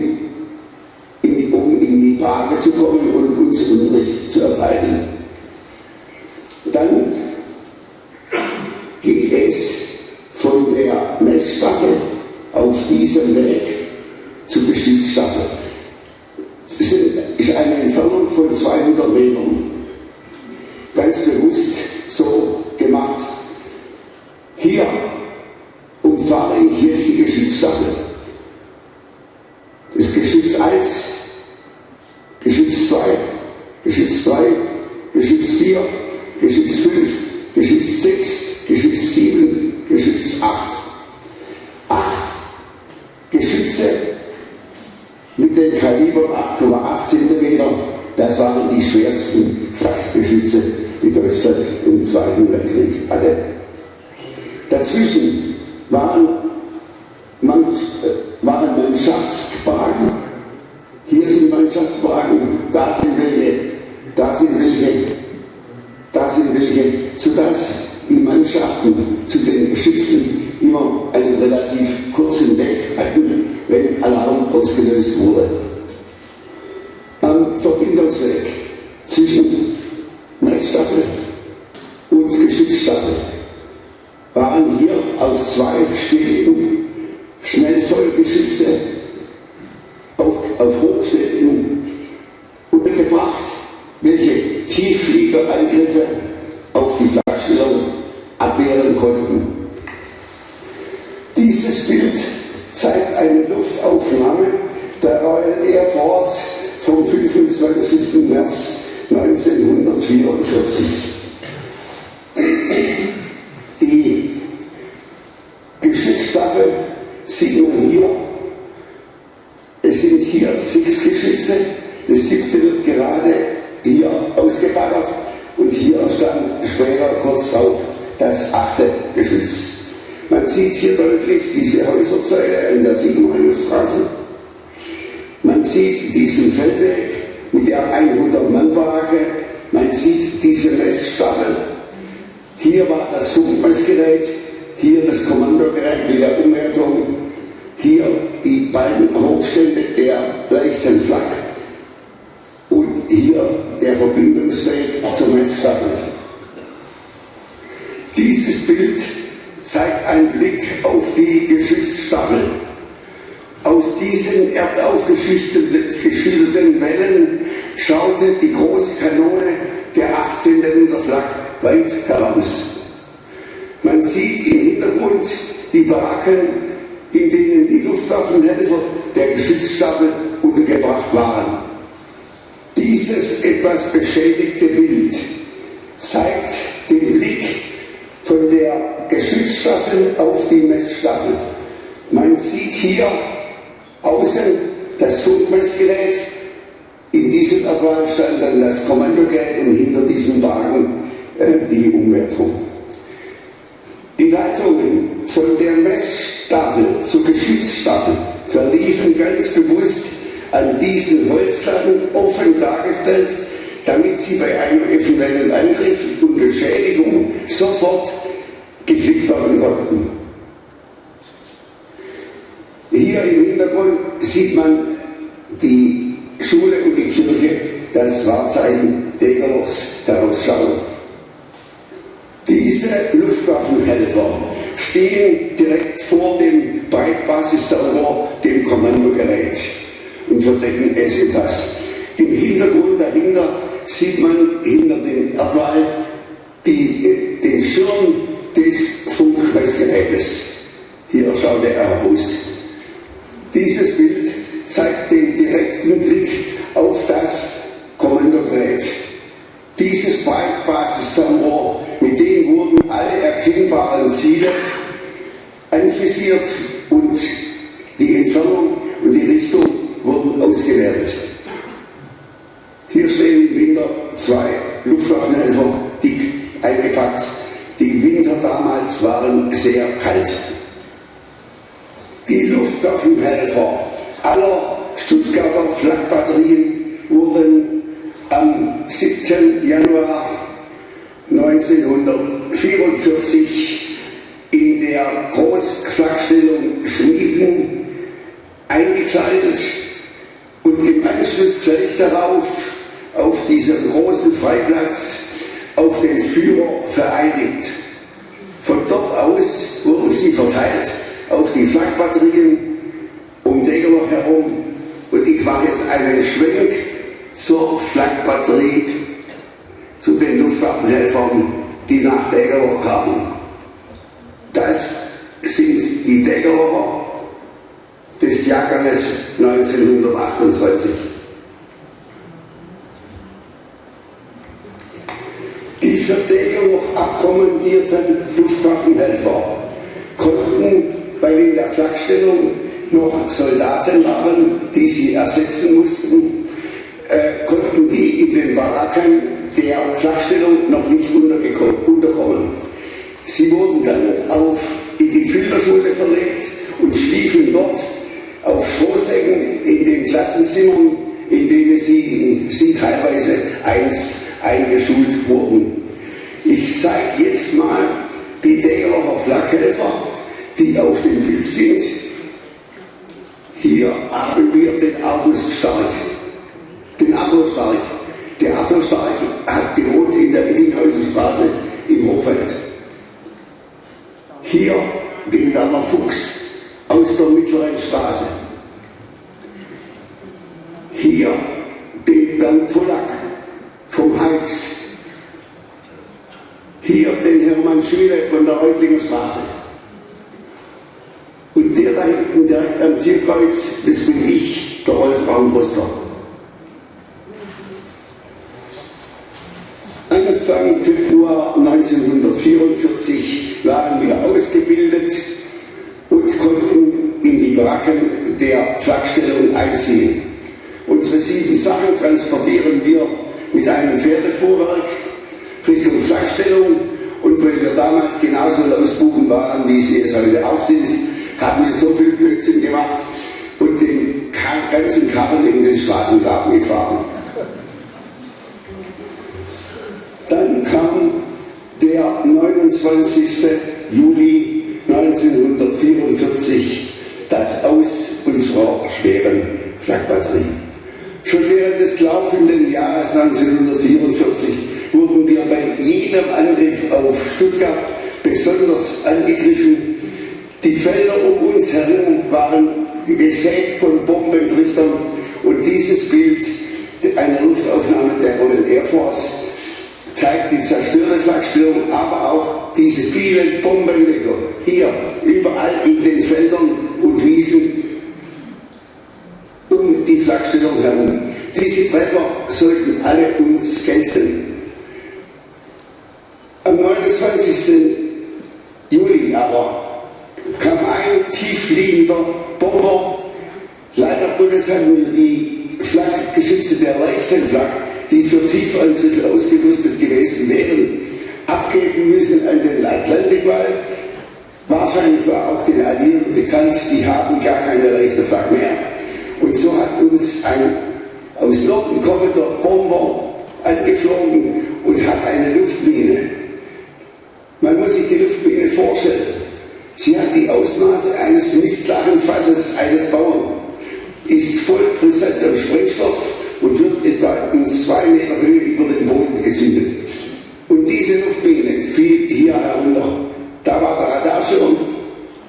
um in die Barke zu kommen und uns Unterricht zu erteilen. Dann geht es von der Messstaffel auf diesem Weg zur Geschichtsstaffel. Das ist eine Entfernung von 200 Metern. Ganz bewusst so gemacht. Hier umfahre ich jetzt die Geschichtsstaffel. Das Geschütz 1, Geschütz 2, Geschütz 3, Geschütz 4, Geschütz 5, Geschütz 6, Geschütz 7, Geschütz 8. 8 Geschütze mit den Kalibern 8,8 cm, das waren die schwersten Flakgeschütze, die Deutschland im Zweiten Weltkrieg hatte. Dazwischen waren Mannschaftswagen. Hier sind Mannschaftswagen, da sind welche, da sind welche, da sind welche, sodass die Mannschaften zu den Geschützen immer einen relativ kurzen Weg hatten, wenn Alarm ausgelöst wurde. Am Verbindungsweg zwischen Messstaffel und Geschützstaffel waren hier auf 2 Städten Schnellfeuergeschütze auf Hochstädten untergebracht, welche Tieffliegerangriffe auf die Flakstellung abwehren konnten. Dieses Bild zeigt eine Luftaufnahme der Royal Air Force vom 25. März 1944. Die Geschützstaffel sieht man hier. Es sind hier 6 Geschütze. Das 7. wird gerade hier ausgebaggert und hier stand später kurz drauf das 8. Geschütz. Man sieht hier deutlich diese Häuserzeile in der Sigmaringstraße. Man sieht diesen Feldweg mit der 100-Mann-Barke. Man sieht diese Messstaffel. Hier war das Funkmessgerät, hier das Kommandogerät mit der Umwertung, hier beiden Hochstände der leichten Flak und hier der Verbindungsweg zur Messstaffel. Dieses Bild zeigt einen Blick auf die Geschichtsstaffel. Aus diesen erdaufgeschütteten Wellen schaute die große Kanone der 18 Meter Flak weit heraus. Man sieht im Hintergrund die Baracken, in denen die Luftwaffenhelfer der Geschichtsstaffel untergebracht waren. Dieses etwas beschädigte Bild zeigt den Blick von der Geschichtsstaffel auf die Messstaffel. Man sieht hier außen das Funkmessgerät, in diesem Abwahl stand dann das Kommandogerät und hinter diesem Wagen die Umwertung. Die Leitungen von der Messstaffel zur Geschichtsstaffel verliefen ganz bewusst an diesen Holzplatten offen dargestellt, damit sie bei einem eventuellen Angriff und Beschädigung sofort geflickt werden konnten. Hier im Hintergrund sieht man die Schule und die Kirche, das Wahrzeichen Degerlochs, herausschauen. Diese Luftwaffenhelfer stehen direkt vor dem Breitbasisterror, dem Kommandogerät, und verdecken es etwas. Im Hintergrund dahinter sieht man hinter dem Erdwall den Schirm des Funkmessgerätes. Hier schaut er heraus. Dieses Bild zeigt den direkten Blick auf das Kommandogerät. Dieses Breitbasisterror, mit dem wurden alle erkennbaren Ziele anvisiert und die Entfernung und die Richtung wurden ausgewählt. Hier stehen im Winter zwei Luftwaffenhelfer dick eingepackt. Die Winter damals waren sehr kalt. Die Luftwaffenhelfer aller Stuttgarter Flakbatterien wurden am 7. Januar 1944 in der Großflakstellung Schmieden eingekleidet und im Anschluss gleich darauf auf diesem großen Freiplatz auf den Führer vereidigt. Von dort aus wurden sie verteilt auf die Flakbatterien um Degerloch herum, und ich mache jetzt einen Schwenk zur Flakbatterie, zu den Luftwaffenhelfern, die nach Degerloch kamen. Das sind die Degerlocher des Jahrganges 1928. Die für Degerloch abkommandierten Luftwaffenhelfer konnten, weil in der Flakstellung noch Soldaten waren, die sie ersetzen mussten, konnten die in den Baracken der Flakstellung noch nicht unterkommen. Sie wurden dann in die Filterschule verlegt und schliefen dort auf Strohsäcken in den Klassenzimmern, in denen sie teilweise einst eingeschult wurden. Ich zeige jetzt mal die Degerlocher Flakhelfer, die auf dem Bild sind. Hier haben wir den August Stark, den Arthur Stark. Der Arthur Stark hat gewohnt in der Ittinghausenstraße im Hofeld. Hier den Werner Fuchs aus der Mittleren Straße. Hier den Bernd Pollack vom Heikst. Hier den Hermann Schüle von der Reutlinger Straße. Und der da hinten direkt am Tierkreuz, das bin ich, der Rolf Raumposter. Anfang Februar 1944 waren wir ausgebildet und konnten in die Baracken der Flakstellung einziehen. Unsere 7 Sachen transportieren wir mit einem Pferdefuhrwerk Richtung Flakstellung, und weil wir damals genauso Lausbuben waren, wie sie es heute auch sind, haben wir so viel Blödsinn gemacht und den ganzen Karren in den Straßengraben gefahren. Dann kam der 29. Juli 1944 das Aus unserer schweren Flakbatterie. Schon während des laufenden Jahres 1944 wurden wir bei jedem Angriff auf Stuttgart besonders angegriffen. Die Felder um uns herum waren gesät von Bombentrichtern und dieses Bild einer Luftaufnahme der Royal Air Force zeigt die zerstörte Flakstellung, aber auch diese vielen Bombenleger hier überall in den Feldern und Wiesen um die Flakstellung herum. Diese Treffer sollten alle uns gelten. Am 29. Juli aber kam ein tiefliegender Bomber. Leider Gottes hatten wir die Flakgeschütze der leichten Flak, die für Tiefangriffe ausgerüstet gewesen wären, abgeben müssen an den Atlantikwall. Wahrscheinlich war auch den Alliierten bekannt, die haben gar keine leichte Flak mehr. Und so hat uns ein aus Norden kommender Bomber angeflogen und hat eine Luftmine. Man muss sich die Luftmine vorstellen. Sie hat die Ausmaße eines Mistlachenfasses eines Bauern, ist voll brisanter Sprengstoff und wird etwa in 2 Meter Höhe über den Boden gezündet. Und diese Luftmine fiel hier herunter. Da war der Radarschirm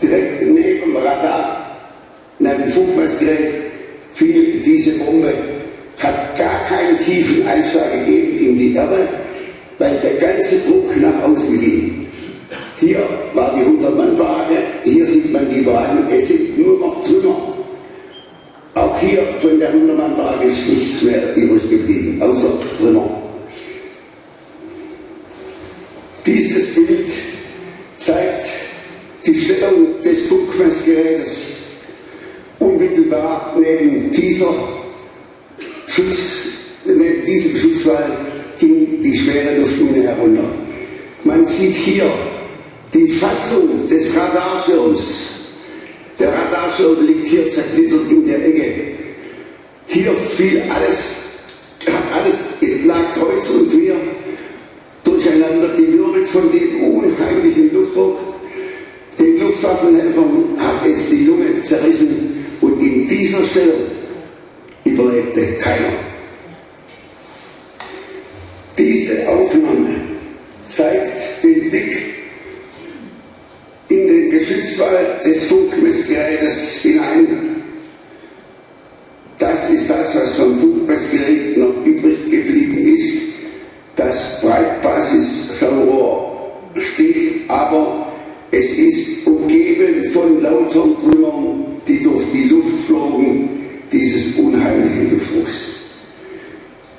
direkt neben dem Radar, neben dem Funkmessgerät, fiel diese Bombe, hat gar keinen tiefen Einschlag gegeben in die Erde, weil der ganze Druck nach außen ging. Hier war die 100-Mann-Baracke, hier sieht man die Wagen, es sind nur noch Trümmer. Auch hier von der 100-Mann-Baracke ist nichts mehr übrig geblieben, außer Trümmer. Dieses Bild zeigt die Stellung des Funkmessgerätes. Unmittelbar neben diesem Schutzwall ging die schwere Luftmine herunter. Man sieht hier die Fassung des Radarschirms. Der Radarschirm liegt hier zerglittert in der Ecke. Hier fiel alles, lag kreuz und quer durcheinander, gewirbelt von dem unheimlichen Luftdruck. Den Luftwaffenhelfern hat es die Lunge zerrissen und in dieser Stellung überlebte keiner. Diese Aufnahme zeigt den Blick in den Geschützwall des Funkmessgerätes hinein. Das ist das, was vom Funkmessgerät noch übrig geblieben ist. Das Breitbasis-Fernrohr steht, aber es ist umgeben von lauteren Trümmern, die durch die Luft flogen, dieses unheimlichen Luftdrucks.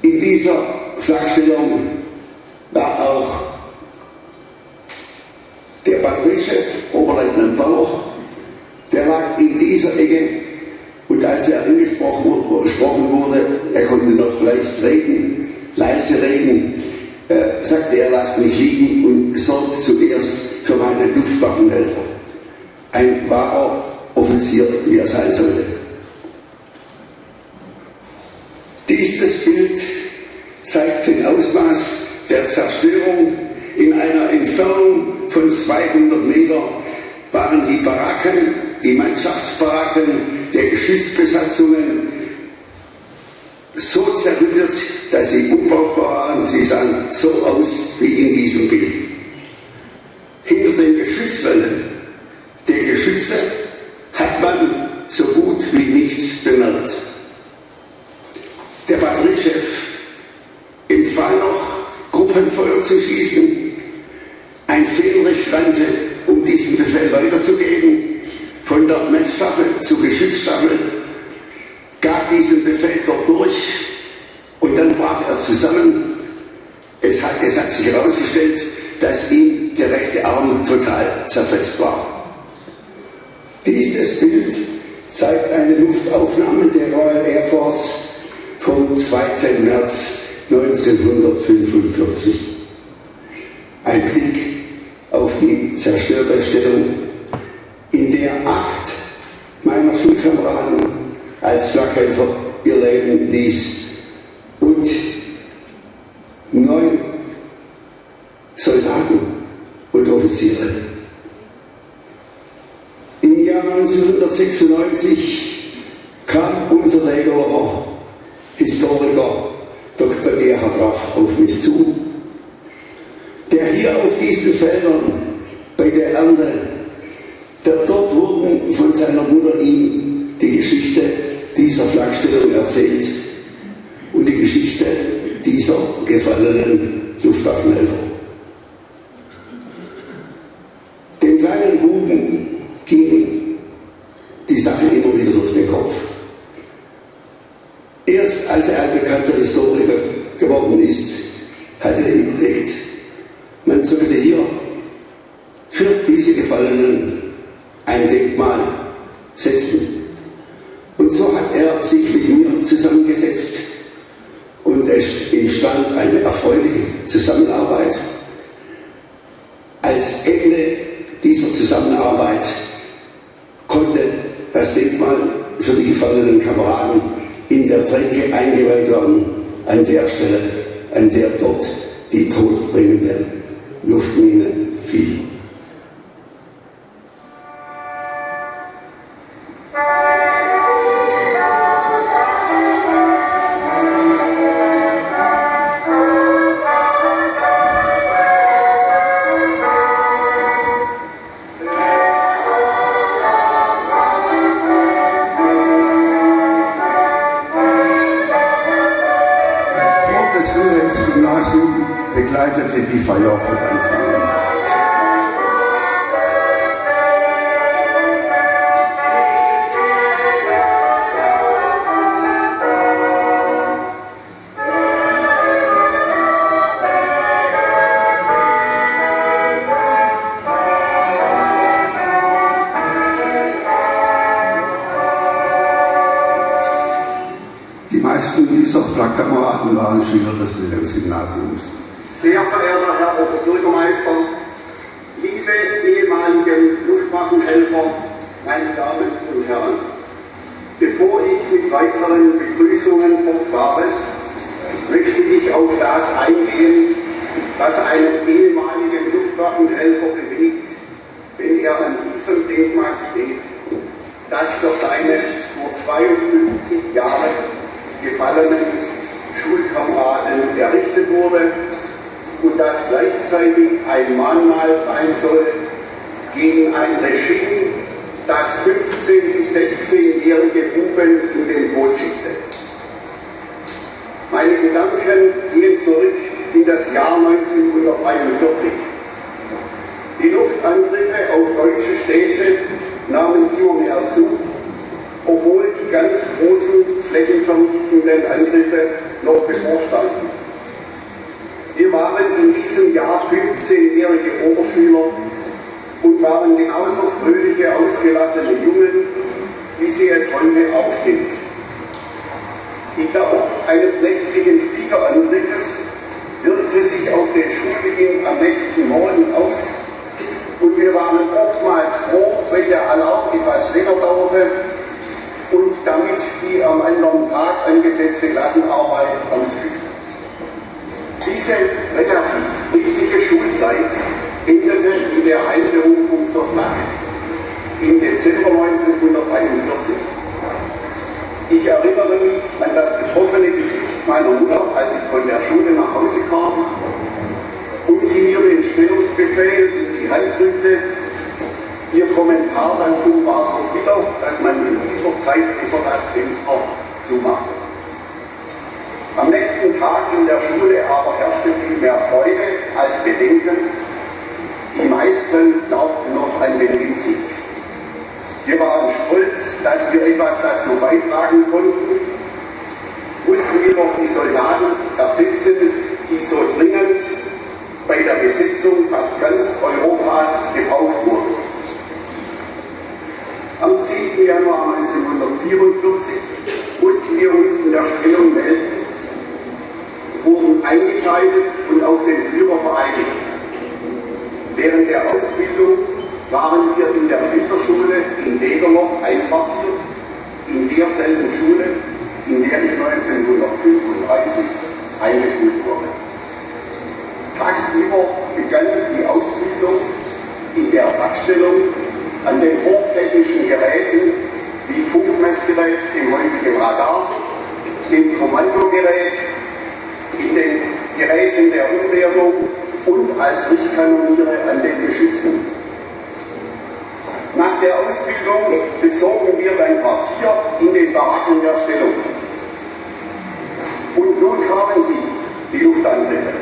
In dieser Flakstellung war auch der Batteriechef, Oberleutnant Bauer, der lag in dieser Ecke und als er angesprochen wurde, er konnte noch leicht reden, leise reden, sagte er, lasst mich liegen und sorgt zuerst für meine Luftwaffenhelfer. Ein wahrer Offizier, wie er sein sollte. Dieses Bild zeigt den Ausmaß der Zerstörung. In einer Entfernung von 200 Meter waren die Baracken, die Mannschaftsbaracken der Geschützbesatzungen so zerrüttet, dass sie unbrauchbar waren. Sie sahen so aus wie in diesem Bild. Hinter den Geschützwellen der Geschütze hat man so gut wie nichts bemerkt. Der Batteriechef empfahl noch, Gruppenfeuer zu schießen. Ein Fähnrich rannte, um diesen Befehl weiterzugeben, von der Messstaffel zur Geschützstaffel, gab diesen Befehl doch durch und dann brach er zusammen. Es hat sich herausgestellt, dass ihm der rechte Arm total zerfetzt war. Dieses Bild zeigt eine Luftaufnahme der Royal Air Force vom 2. März 1945. Ein Blick auf die zerstörte Stellung, in der 8 meiner Schulkameraden als Flakhelfer ihr Leben ließ und 9 Soldaten und Offiziere. Im Jahr 1996 Historiker Dr. Gerhard Raff auf mich zu, der hier auf diesen Feldern bei der Ernte, dort wurden von seiner Mutter ihm die Geschichte dieser Flakstellung erzählt und die Geschichte dieser gefallenen Luftwaffenhelfer. Dem kleinen Buben ging die Sache immer wieder durch den Kopf. Erst als er ein bekannter Historiker geworden ist, hat er überlegt, man sollte hier für diese Gefallenen ein Denkmal setzen. Und so hat er sich mit mir zusammengesetzt und es entstand eine erfreuliche Zusammenarbeit. Als Ende dieser Zusammenarbeit konnte das Denkmal für die gefallenen Kameraden in der Tränke eingeweiht werden, an der Stelle, an der dort die todbringende Luftmine fiel. Begleitete die Feier von Anfang an. Die meisten dieser Flakkameraden waren Schüler des Wilhelmsgymnasiums. Sehr verehrter Herr Oberbürgermeister, liebe ehemaligen Luftwaffenhelfer, meine Damen und Herren, bevor ich mit weiteren Begrüßungen fortfahre, möchte ich auf das eingehen, was einen ehemaligen Luftwaffenhelfer bewegt, wenn er an diesem Denkmal steht, das für seine vor 52 Jahren gefallenen Schulkameraden errichtet wurde und das gleichzeitig ein Mahnmal sein soll gegen ein Regime, das 15- bis 16-jährige Buben in den Tod schickte. Meine Gedanken gehen zurück in das Jahr 1943. Die Luftangriffe auf deutsche Städte nahmen immer mehr zu, obwohl die ganz großen flächenvernichtenden Angriffe noch bevorstanden. Wir waren in diesem Jahr 15-jährige Oberschüler und waren genauso fröhliche, ausgelassene Jungen, wie sie es heute auch sind. Die Dauer eines nächtlichen Fliegerangriffes wirkte sich auf den Schulbeginn am nächsten Morgen aus und wir waren oftmals froh, wenn der Alarm etwas länger dauerte und damit die am anderen Tag angesetzte Klassenarbeit ausführte. Diese relativ friedliche Schulzeit endete mit der Einberufung zur Flagge im Dezember 1943. Ich erinnere mich an das betroffene Gesicht meiner Mutter, als ich von der Schule nach Hause kam und sie mir den Stellungsbefehl in die Hand drückte. Ihr Kommentar dazu war so bitter, dass man in dieser Zeit besser das Fenster zumachte. Am nächsten Tag in der Schule aber herrschte viel mehr Freude als Bedenken. Die meisten glaubten noch an den Sieg. Wir waren stolz, dass wir etwas dazu beitragen konnten, mussten jedoch die Soldaten ersetzen, die so dringend bei der Besetzung fast ganz Europas gebraucht wurden. Am 10. Januar 1944 mussten wir uns in der Stellung melden, wurden eingekleidet und auf den Führer vereidigt. Während der Ausbildung waren wir in der Filterschule in Degerloch einquartiert, in derselben Schule, in der ich 1935 eingeschult wurde. Tagsüber begann die Ausbildung in der Fachstellung an den hochtechnischen Geräten wie Funkmessgerät, dem heutigen Radar, dem Kommandogerät, in den Geräten der Umwertung und als Richtkanoniere an den Geschützen. Nach der Ausbildung bezogen wir dann Quartier in den Baracken der Stellung. Und nun kamen sie, die Luftangriffe.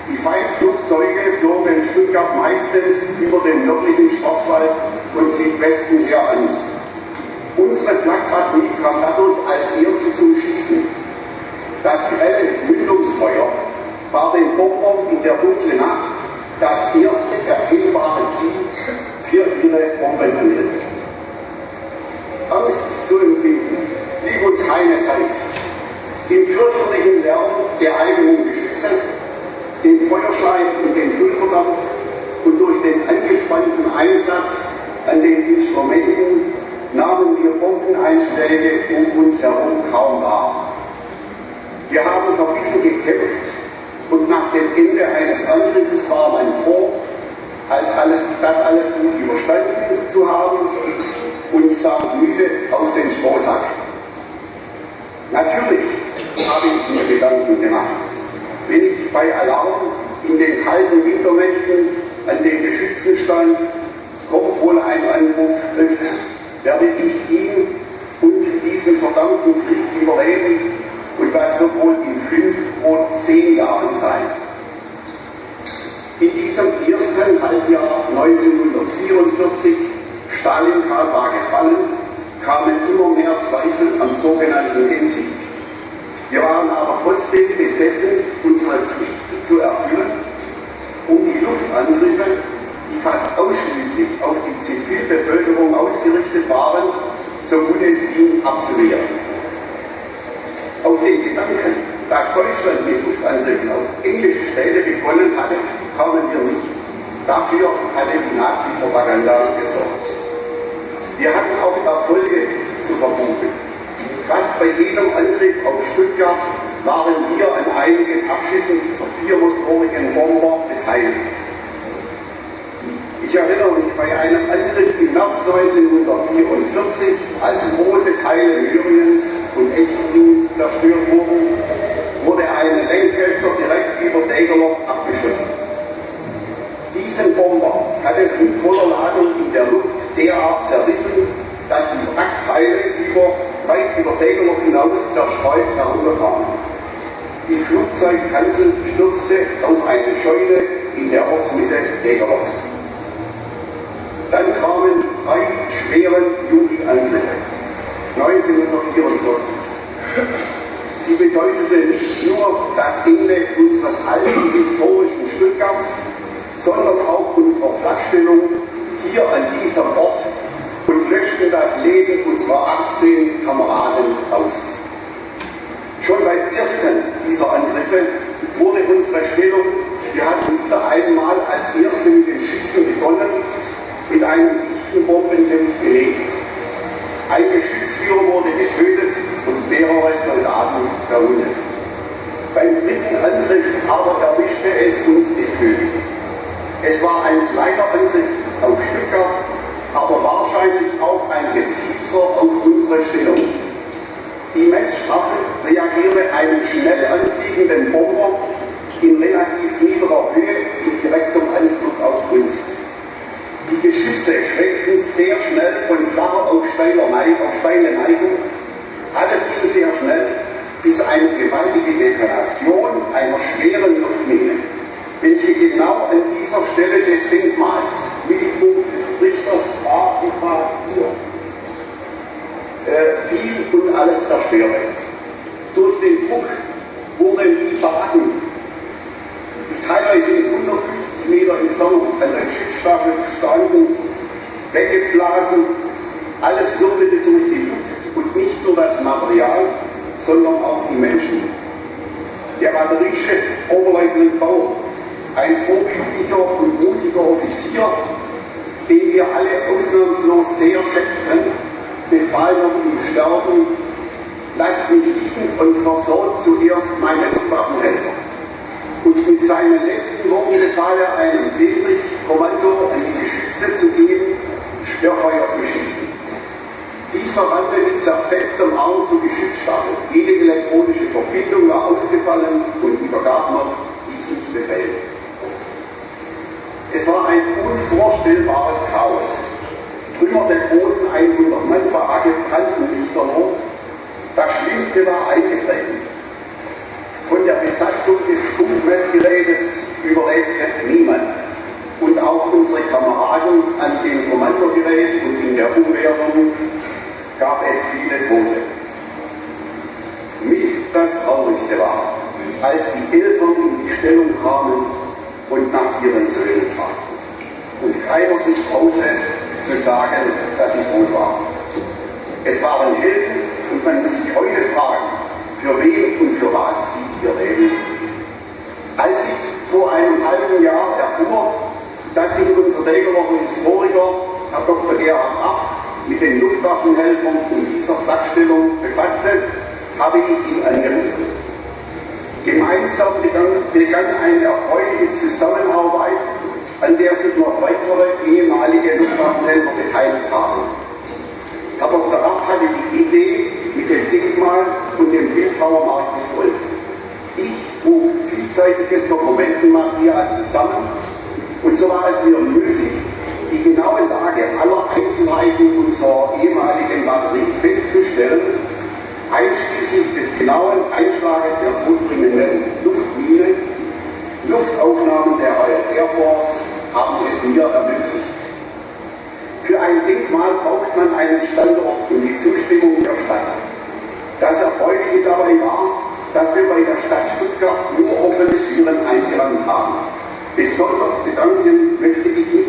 Die Feindflugzeuge flogen in Stuttgart meistens über den nördlichen Schwarzwald von Südwesten her an. Unsere Flakbatterie kam dadurch als erste zum Schießen. Das grelle Mündungsfeuer war den Bombern in der dunklen Nacht das erste erkennbare Ziel für ihre Bombenangriffe. Angst zu empfinden blieb uns keine Zeit. Im fürchterlichen Lärm der eigenen Geschütze, dem Feuerschein und dem Pulverdampf und durch den angespannten Einsatz an den Instrumenten nahmen wir Bombeneinschläge um uns herum kaum wahr. Wir haben verbissen gekämpft und nach dem Ende eines Angriffes war man froh, das alles gut überstanden zu haben und sah müde auf den Strohsack. Natürlich habe ich mir Gedanken gemacht, wenn ich bei Alarm in den kalten Winternächten an den Geschützen stand, kommt wohl ein Anruf, werde ich ihn und diesen verdammten Krieg überleben und was wird wohl in 5 oder 10 Jahren sein. In diesem ersten Halbjahr 1944, Stalingrad war gefallen, kamen immer mehr Zweifel am sogenannten Endsieg. Wir waren aber trotzdem besessen, unsere Pflicht zu erfüllen, um die Luftangriffe, die fast ausschließlich auf die Zivilbevölkerung ausgerichtet waren, so gut es ging, abzuwehren. Auf den Gedanken, dass Deutschland mit Luftangriffen auf englische Städte begonnen hatte, kamen wir nicht. Dafür hatte die Nazi-Propaganda gesorgt. Wir hatten auch Erfolge zu verbuchen. Fast bei jedem Angriff auf Stuttgart waren wir an einigen Abschüssen dieser 4-motorigen Bomber beteiligt. Ich erinnere mich, bei einem Angriff im März 1944, als große Teile Lyriens und Echtens zerstört wurden, wurde eine Lancaster direkt über Degerloch abgeschossen. Diesen Bomber hat es mit voller Ladung in der Luft derart zerrissen, dass die Wrackteile weit über Degerloch hinaus zerstreut herunterkamen. Die Flugzeugkanzel stürzte auf eine Scheune in der Ortsmitte Degerlochs. Dann kamen die 3 schweren Jugendangriffe 1944. Sie bedeutete nicht nur das Ende unseres alten historischen Stuttgarts, sondern auch unserer Flachstellung hier an diesem Ort und löschten das Leben unserer 18 Kameraden aus. Schon beim ersten dieser Angriffe wurde unsere Stellung, wir hatten wieder einmal als Erste mit dem Schießen begonnen, mit einem dichten Bombenkämpf belegt. Ein Geschützführer wurde getötet und mehrere Soldaten verwundet. Beim dritten Angriff aber erwischte es uns endgültig. Es war ein kleiner Angriff auf Stuttgart, aber wahrscheinlich auch ein gezielter auf unsere Stellung. Die Messstaffel reagierte einen schnell anfliegenden Bomber in relativ niederer Höhe in direktem Anflug auf uns. Die Geschütze schwenkten sehr schnell von flacher auf steile Neigung. Alles ging sehr schnell, bis eine gewaltige Detonation einer schweren Luftmine, welche genau an dieser Stelle des Denkmals, Mittelpunkt des Richters war etwa hier, fiel und alles zerstörte. Durch den Druck wurden die Baracken, die teilweise in 150 Meter Entfernung an der Schiffsstaffel standen, weggeblasen. Alles wirbelte durch die Luft und nicht nur das Material, sondern auch die Menschen. Der Batteriechef Oberleutnant Bauer, ein vorbildlicher und mutiger Offizier, den wir alle ausnahmslos sehr schätzten, befahl noch im Sterben: lasst mich liegen und versorgt zuerst meine Luftwaffenhelfer. Und mit seinen letzten Worten befahl er einem Friedrich, Kommando an die Geschütze zu geben, Sperrfeuer zu schießen. Dieser rannte mit zerfetztem Arm zur Geschichtswekstatt. Jede elektronische Verbindung war ausgefallen und übergab noch diesen Befehl. Es war ein unvorstellbares Chaos. Trümmer der großen 100-Mann-Baracke brannten lichterloh. Das Schlimmste war eingetreten. Von der Besatzung des Funkmessgerätes überlebte niemand. Und auch unsere Kameraden an dem Kommandogerät und in der Umwertung gab es viele Tote. Mit das Traurigste war, als die Eltern in die Stellung kamen und nach ihren Söhnen fragten. Und keiner sich traute zu sagen, dass sie tot waren. Es waren Helden und man muss sich heute fragen, für wen und für was sie ihr Leben ließen. Als ich vor einem halben Jahr erfuhr, dass sich unser Degerlocher Historiker, Herr Dr. Gerhard Aff, mit den Luftwaffenhelfern und dieser Flakstellung befasste, habe ich ihn angerufen. Gemeinsam begann eine erfreuliche Zusammenarbeit, an der sich noch weitere ehemalige Luftwaffenhelfer beteiligt haben. Herr Dr. Aff hatte die Idee mit dem Denkmal und dem Bildhauer Markus Wolf. Ich trug vielseitiges Dokumentenmaterial zusammen und so war es mir möglich, die genaue Lage aller Einzelheiten unserer ehemaligen Batterie festzustellen, einschließlich des genauen Einschlages der todbringenden Luftmine. Luftaufnahmen der Royal Air Force haben es mir ermöglicht. Für ein Denkmal braucht man einen Standort und die Zustimmung der Stadt. Das Erfreuliche dabei war, dass wir bei der Stadt Stuttgart nur offene Türen eingerannt haben. Besonders bedanken möchte ich mich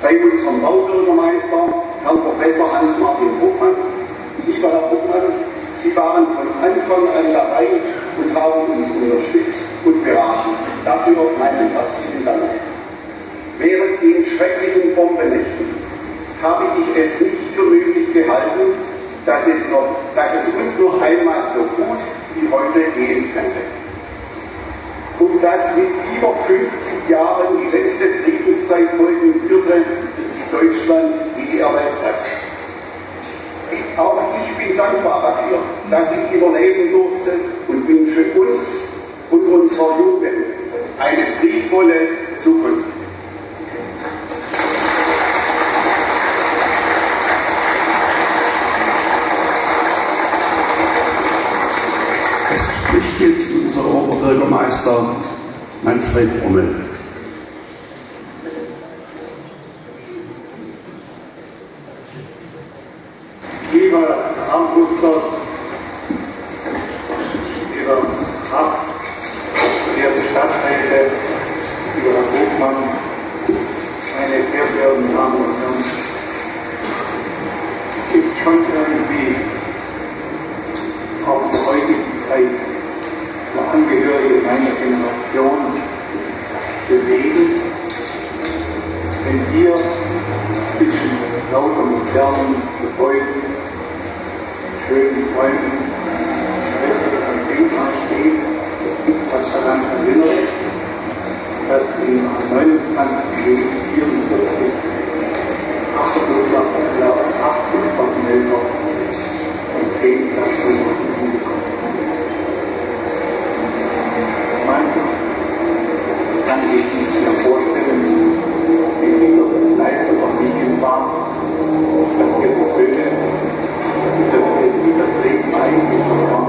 bei unserem Baubürgermeister, Herrn Professor Hans-Martin Bruckmann. Lieber Herr Bruckmann, Sie waren von Anfang an dabei und haben uns unterstützt und beraten. Dafür meinen herzlichen Dank. Während den schrecklichen Bombennächten habe ich es nicht für möglich gehalten, dass es uns noch einmal so gut wie heute gehen könnte. Und dass mit über 50 Jahren die letzte Friedenszeit folgen würde, die Deutschland je erlebt hat. Auch ich bin dankbar dafür, dass ich überleben durfte und wünsche uns und unserer Jugend eine friedvolle Zukunft. Es spricht jetzt unser Oberbürgermeister Manfred Ommel. Lieber Armbruster, lieber Kraft, verehrte Stadträte, lieber Herr Buchmann, meine sehr verehrten Damen und Herren, es gibt schon irgendwie auch in der heutigen Zeit für Angehörige meiner Generation bewegend, wenn hier zwischen lauter modernen Gebäuden, schönen Räumen, plötzlich ein Denkmal steht, das daran erinnert, dass im 29. Juli 1944 acht Luftwaffenhelfer und 10 Flaktionen umgekommen sind. Man kann sich nicht mehr vorstellen, wie bitter das Leid der Familien war, dass ihre Söhne, wie das Leben eigentlich war,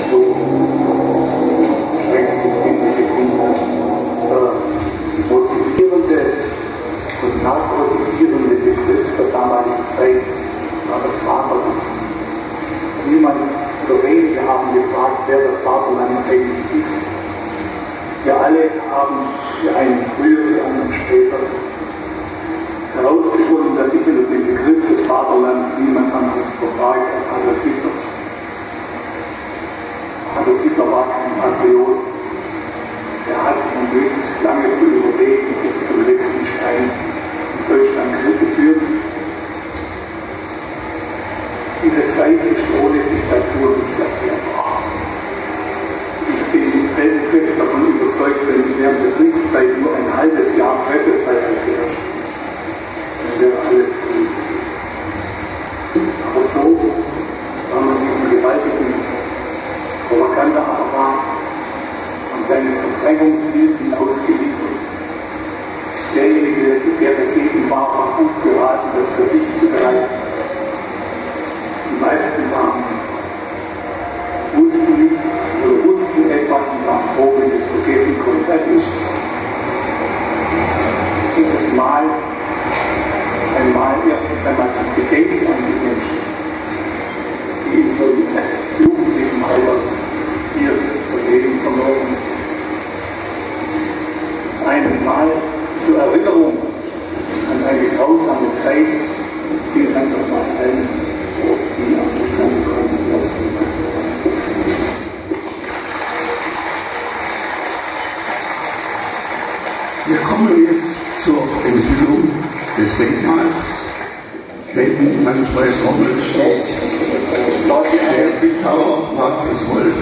so schrecklich empfinden. Der motivierende und narkotisierende Begriff der damaligen Zeit war das Vaterland. Niemand oder wenige haben gefragt, wer das Vaterland eigentlich ist. Wir alle haben, die einen früher, die anderen später, herausgefunden, dass sich unter dem Begriff des Vaterlands niemand anderes verbarg als Adolf Hitler. Adolf Hitler war kein Patriot. Er hat, um möglichst lange zu überleben, bis zum letzten Stein in Deutschland Krieg geführt. Diese Zeit ist ohne Diktatur nicht erklärbar. Ich bin felsenfest davon überzeugt, wenn während der Kriegszeit nur ein halbes Jahr Pressefreiheit herrscht, dann wäre alles friedlich. Rettungshilfen ausgeliefert. Derjenige, der dagegen war, war gut geraten, das für sich zu bereiten. Die meisten Damen wussten nichts oder wussten etwas und waren froh, wenn es vergessen konnte. Das ist das Mal erstens einmal zu bedenken an die Menschen, die in so jugendlichen Alter hier das Leben verloren. Einmal zur Erinnerung an eine grausame Zeit. Vielen Dank nochmal allen, die am Zustande kommen. Wir kommen jetzt zur Enthüllung des Denkmals. Neben Manfred Rommel steht der Bildhauer Markus Wolf,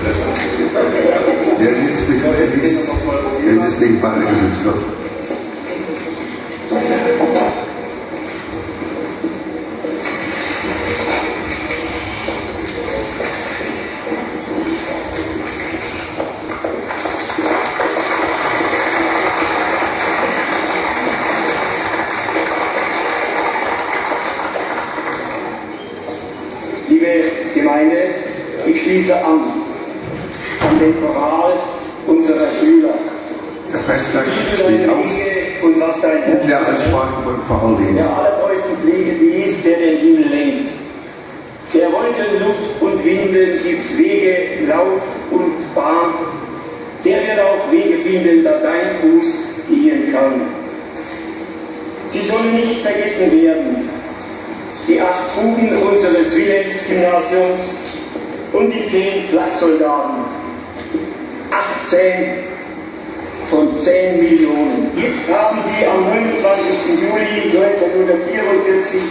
der jetzt begrüßt, wenn das Denkmal enthüllt wird. Ich schließe an den Choral unserer Schüler. Der Festtag geht aus mit der Ansprache von Pfarrer Lehn. Der allertreuesten Pflege dies, der den Himmel lenkt. Der Wolken, Luft und Winden gibt Wege, Lauf und Bahn. Der wird auch Wege finden, da dein Fuß gehen kann. Sie sollen nicht vergessen werden, die 8 Buben unseres Wilhelms-Gymnasiums und die 10 Flaksoldaten. 18 von 10 Millionen. Jetzt haben die am 29. Juli 1944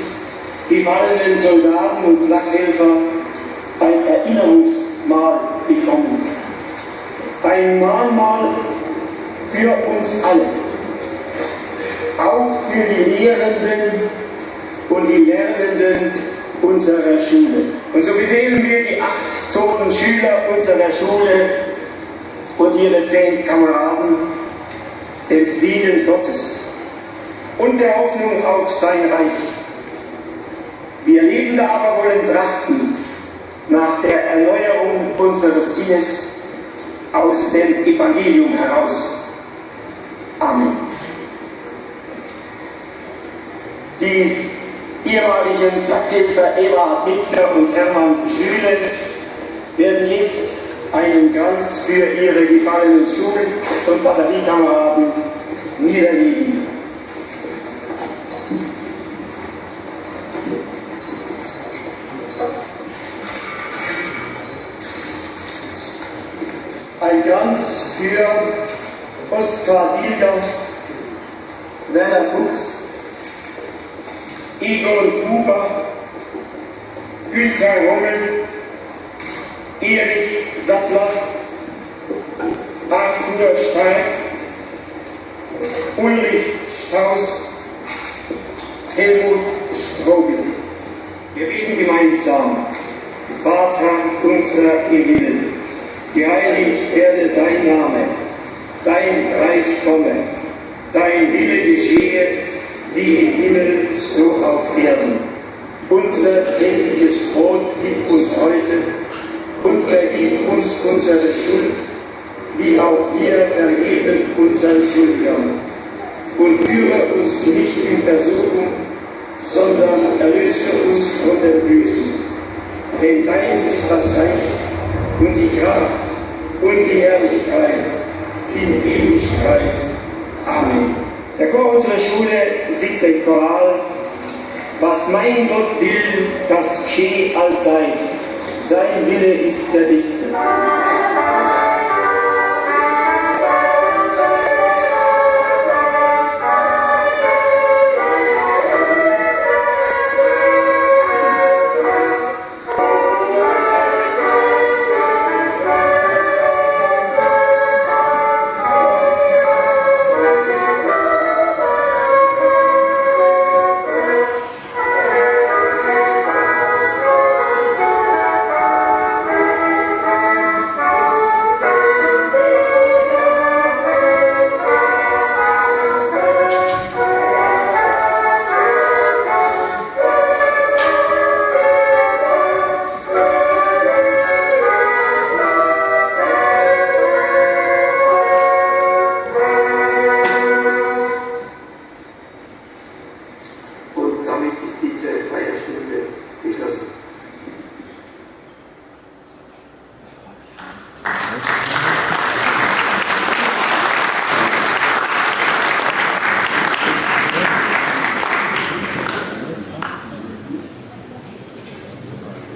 gefallenen Soldaten und Flakhelfer ein Erinnerungsmal bekommen. Ein Mahnmal für uns alle. Auch für die Lehrenden und die Lernenden unserer Schule. Und so befehlen wir die 8 toten Schüler unserer Schule und ihre 10 Kameraden dem Frieden Gottes und der Hoffnung auf sein Reich. Wir Lebende aber wollen trachten nach der Erneuerung unseres Sinnes aus dem Evangelium heraus. Amen. Die ehemaligen Flakhelfer Eberhard Mitzner und Hermann Schüle werden jetzt einen Kranz für ihre gefallenen Schul- und Batteriekameraden niederlegen. Ein Kranz für Oskar Dilger, Werner Fuchs, Egon Huber, Günther Rommel, Erich Sattler, Arthur Stein, Ulrich Strauß, Helmut Strobel. Wir beten gemeinsam: Vater unser im Himmel, geheiligt werde dein Name, dein Reich komme, dein Wille geschehe, wie im Himmel, so auf Erden. Unser tägliches Brot gib uns heute und vergib uns unsere Schuld, wie auch wir vergeben unseren Schuldigern. Und führe uns nicht in Versuchung, sondern erlöse uns von dem Bösen. Denn dein ist das Reich und die Kraft und die Herrlichkeit in Ewigkeit. Amen. Der Chor unserer Schule singt den Choral: Was mein Gott will, das gescheh allzeit. Sein Wille ist der Beste.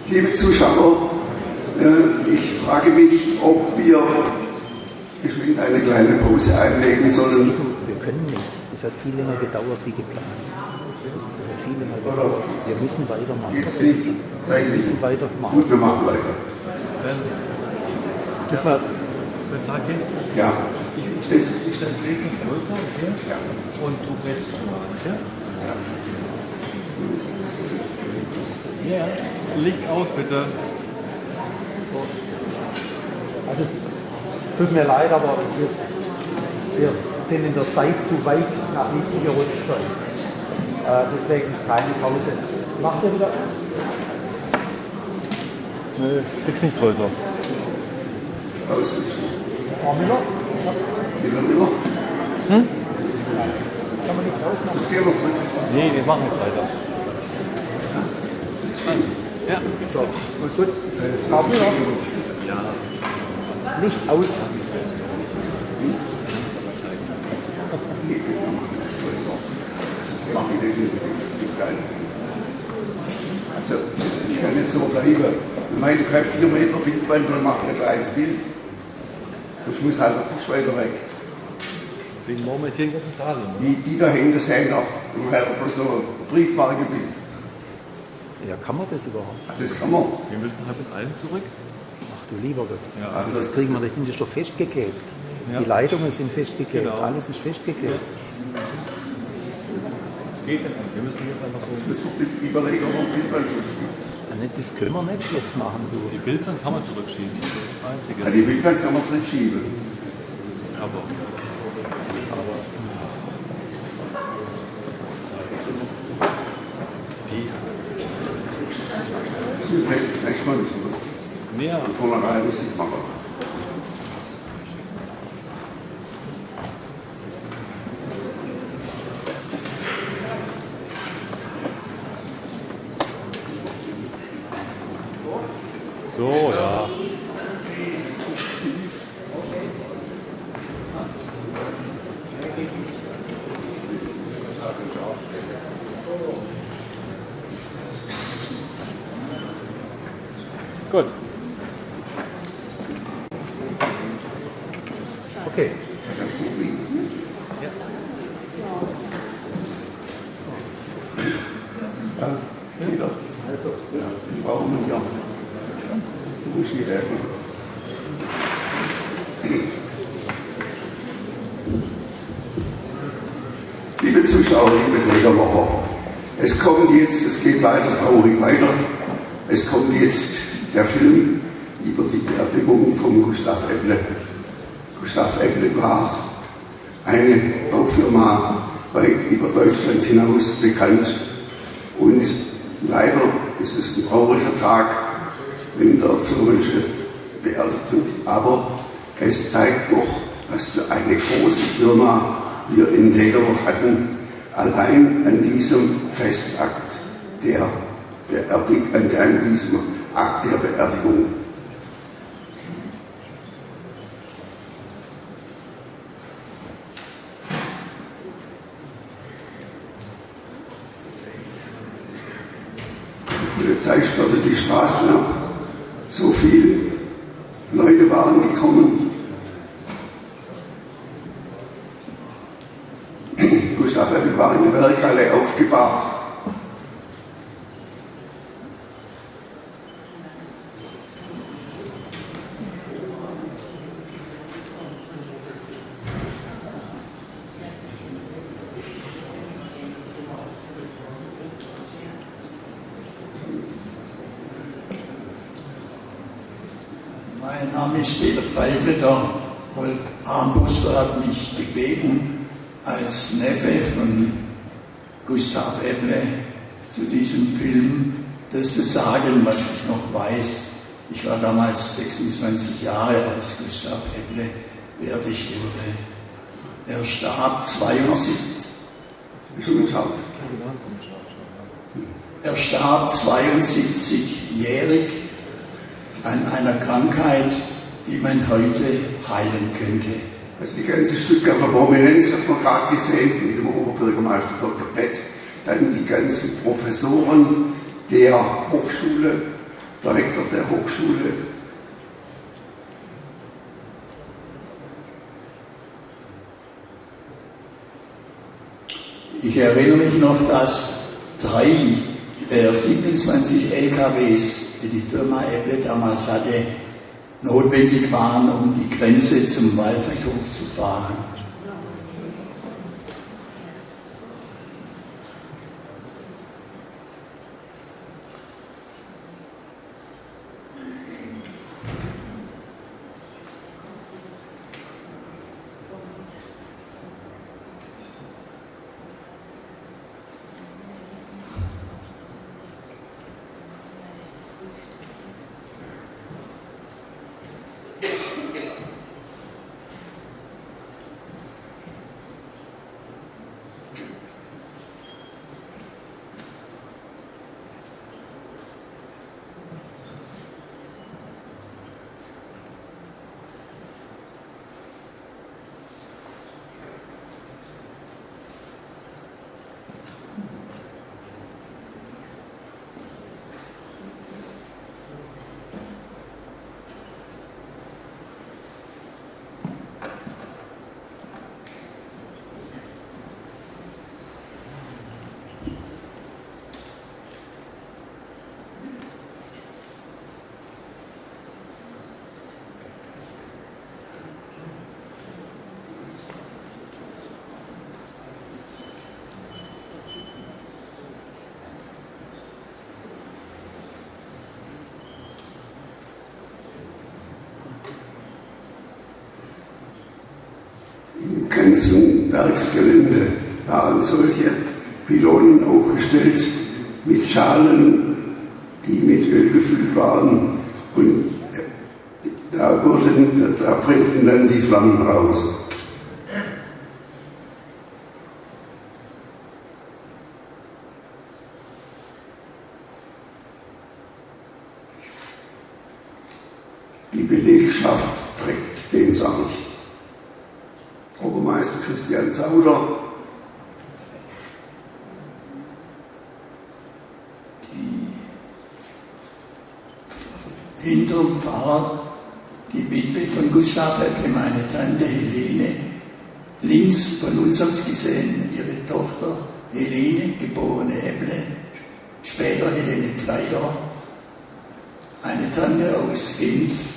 Liebe Zuschauer, ich frage mich, ob wir geschwind eine kleine Pause einlegen sollen. Wir können nicht. Es hat viel länger gedauert wie geplant. Viel länger gedauert. Wir müssen weitermachen. Jetzt nicht zeitlich. Wir müssen weitermachen. Gut, wir machen weiter. Guck mal, ja. Ich stelle das Leben größer, okay? Ja. Und du brätst schon mal, okay? Ja. Ja. Licht aus, bitte. So. Also, es tut mir leid, aber wir sind in der Zeit zu weit nach hinten gerutscht schon. Deswegen keine Pause. Macht ihr wieder aus? Nö, gibt's nicht größer. Pause. Frau Müller? Dieser Müller? Kann man nicht ausmachen? Das gehen wir zurück. Nee, wir machen nicht weiter. Ja. So, gut. Frau Müller? Ja. Nicht aus. Also, ich kann nicht so bleiben. Ich meine, ich habe 4 Meter Bildwand und mache ein kleines Bild. Ich muss halt ein Tisch weiter weg. Deswegen machen wir jetzt hier einen guten Saal. Die da hängen, das sehen auch bloß so ein Briefmarkenbild. Ja, kann man das überhaupt? Das kann man. Wir müssen halt mit allen zurück. Ach du lieber Gott. Ja. Also das kriegen wir, das ist doch festgeklebt. Ja. Die Leitungen sind festgeklebt, Genau. alles ist festgeklebt. Das geht nicht. Wir müssen jetzt einfach so. Ich muss doch überlegen, ob auf Bildwand zu spielen. Ja, das können wir nicht jetzt machen, du. Die Bildwand kann man zurückschieben. Das ist das Einzige. Ja, die Bildwand kann man zurückschieben. Aber. Nächstes Mal müssen wir das Mehr. von vornherein richtig machen. So, ja. Gut. Okay. Das ist so wie. Ja. Ja, wieder. Also, Warum nicht? Ja. Du musst hier helfen. Liebe Zuschauer, liebe Degerlocher, es kommt jetzt, es geht weiter traurig weiter, es kommt jetzt der Film über die Beerdigung von Gustav Ebble. Gustav Ebble war eine Baufirma weit über Deutschland hinaus bekannt und leider ist es ein trauriger Tag, wenn der Firmenchef beerdigt wird, aber es zeigt doch, was für eine große Firma wir in Degerloch hatten, allein an diesem Festakt der Beerdigung, an diesem Akt der Beerdigung. Die Polizei sperrte die Straßen ab. So viele Leute waren gekommen. Gustav Ebble war in der Werkhalle aufgebahrt. Mein Name ist Peter Pfeiffer, der Wolf Armbruster hat mich gebeten, als Neffe von Gustav Ebble zu diesem Film das zu sagen, was ich noch weiß. Ich war damals 26 Jahre, als Gustav Ebble beerdigt wurde. Er starb 72-jährig an einer Krankheit, die man heute heilen könnte. Also die ganze Stuttgarter Prominenz hat man gerade gesehen mit dem Oberbürgermeister Dr. Bett, dann die ganzen Professoren der Hochschule, der Rektor der Hochschule. Ich erinnere mich noch, dass 3 der 27 LKWs, die die Firma Apple damals hatte, notwendig waren, um die Grenze zum Waldfriedhof zu fahren. Im ganzen Werksgelände waren solche Pylonen aufgestellt mit Schalen, die mit Öl gefüllt waren, und da brannten dann die Flammen raus. Die Belegschaft trägt den Sarg. Obermeister Christian Sauder, hinterm Pfarrer die Witwe von Gustav Epple, meine Tante Helene, links von uns aus gesehen ihre Tochter Helene, geborene Epple, später Helene Pfleiderer, eine Tante aus Genf,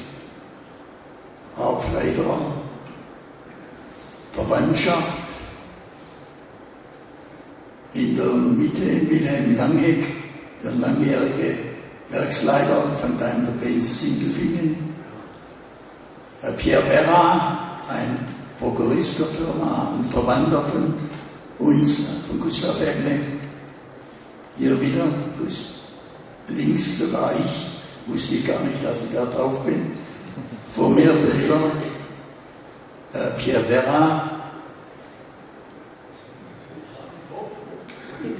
Frau Pfleiderer, Verwandtschaft, in der Mitte Wilhelm Langheck, der langjährige Werksleiter von Daimler-Benz Sindelfingen, Pierre Berra, ein Prokurist der Firma und Verwandter von uns, von Gustav Epple. Hier wieder, links sogar ich, wusste ich gar nicht, dass ich da drauf bin. Vor mir wieder Pierre Berra,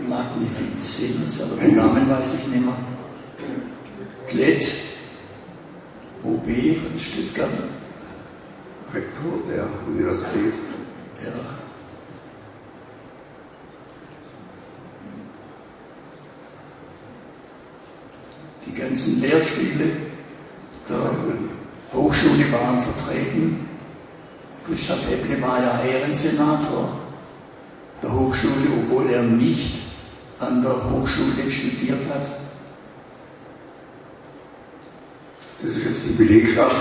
Magnifizenz, aber den Namen weiß ich nicht mehr. Klett, OB von Stuttgart. Rektor der Universität. Ja. Die ganzen Lehrstühle der Hochschule waren vertreten. Gustav Epple war ja Ehrensenator der Hochschule, obwohl er nicht an der Hochschule studiert hat. Das ist jetzt die Belegschaft.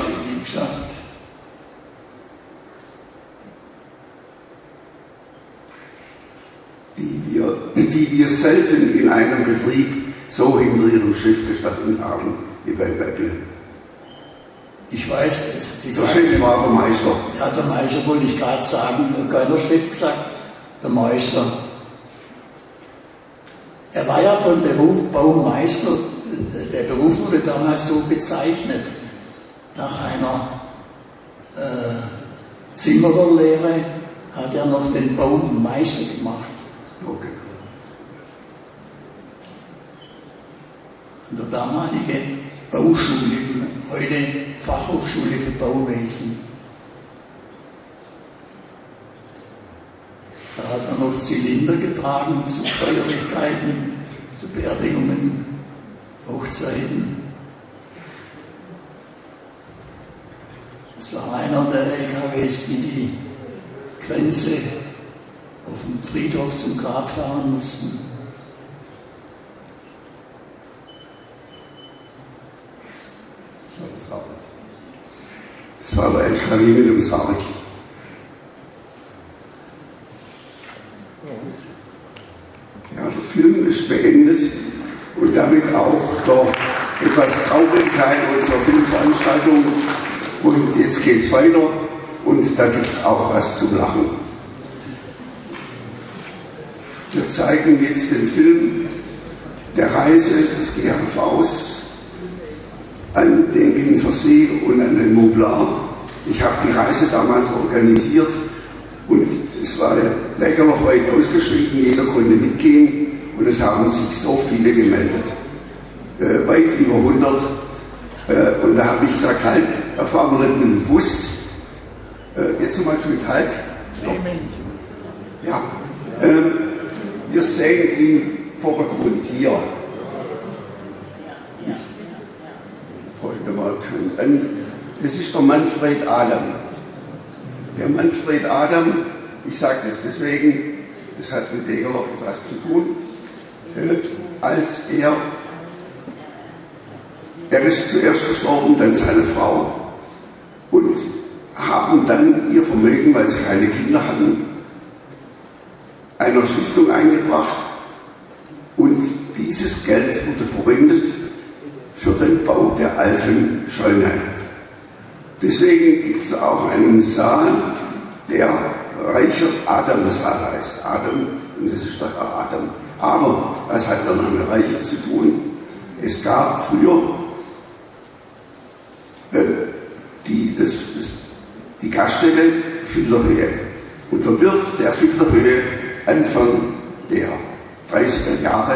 Die wir selten in einem Betrieb so hinter ihrem Schiff gestanden haben wie bei Epple. Ich weiß, der Chef war der Meister. Ja, der Meister wollte ich gerade sagen, keiner Chef gesagt, der Meister. Er war ja von Beruf Baumeister, der Beruf wurde damals so bezeichnet, nach einer Zimmererlehre hat er noch den Baumeister gemacht. Okay. Und der damalige Bauschule, heute Fachhochschule für Bauwesen. Da hat man noch Zylinder getragen zu Feierlichkeiten, zu Beerdigungen, Hochzeiten. Das war einer der LKWs, die die Grenze auf dem Friedhof zum Grab fahren mussten. Das war der LKW mit dem Sarg. Ja, der Film ist beendet und damit auch der etwas Traurigkeit unserer Filmveranstaltung. Und jetzt geht es weiter und da gibt es auch was zum Lachen. Wir zeigen jetzt den Film der Reise des GHVs an den Genfersee und an den Moublar. Ich habe die Reise damals organisiert und es war Degerloch weit ausgeschrieben, jeder konnte mitgehen und es haben sich so viele gemeldet, weit über 100. Und da habe ich gesagt, halt, da fahren wir nicht mit dem Bus. Jetzt zum Beispiel, halt, stopp. Ja, wir sehen ihn im Vordergrund hier. Folge mal schon an. Das ist der Manfred Adam. Der Manfred Adam, ich sage das deswegen, das hat mit Degerloch etwas zu tun, als er ist zuerst verstorben, dann seine Frau und haben dann ihr Vermögen, weil sie keine Kinder hatten, einer Stiftung eingebracht und dieses Geld wurde verwendet für den Bau der alten Scheune. Deswegen gibt es auch einen Saal, der Reichert-Adam-Saal heißt. Adam, und das ist der Adam. Aber was hat er noch mit Reichert zu tun? Es gab früher die Gaststätte Filterhöhe. Und der Wirt der Filterhöhe Anfang der 30er Jahre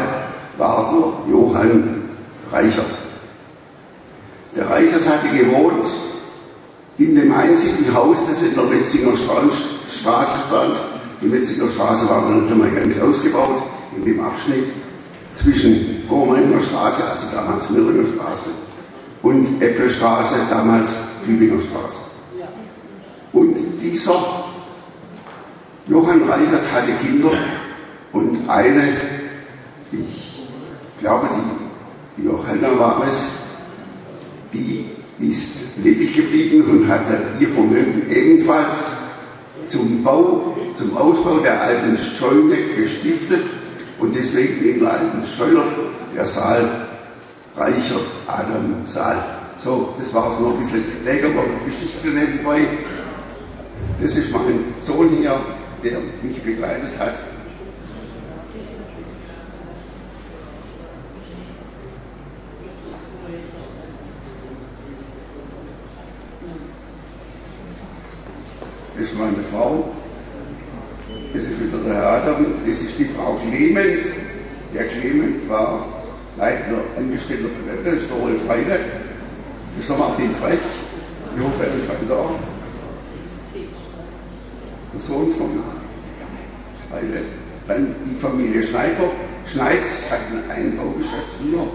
war der Johann Reichert. Der Reichert hatte gewohnt in dem einzigen Haus, das in der Metzinger Straße stand. Die Metzinger Straße war dann nicht einmal ganz ausgebaut, in dem Abschnitt zwischen Gormeiner Straße, also damals Mürringer Straße, und Epplestraße, damals Tübinger Straße. Und dieser Johann Reichert hatte Kinder und eine, ich glaube die Johanna war es, die ist ledig geblieben und hat dann ihr Vermögen ebenfalls zum Ausbau der alten Scheune gestiftet und deswegen in der alten Scheune der Saal Reichert Adam Saal. So, das war es noch ein bisschen Degerloch-Geschichte nebenbei. Das ist mein Sohn hier, der mich begleitet hat. Das ist meine Frau. Das ist wieder der Herr Adam. Das ist die Frau Clement. Der Clement war leitender Angestellter bei Webber, das ist der Rolf Heide. Das ist der Martin Frech. Ich hoffe, er ist schon da. Der Sohn von Heide. Dann die Familie Schneider. Schneitz hat ein Baugeschäft früher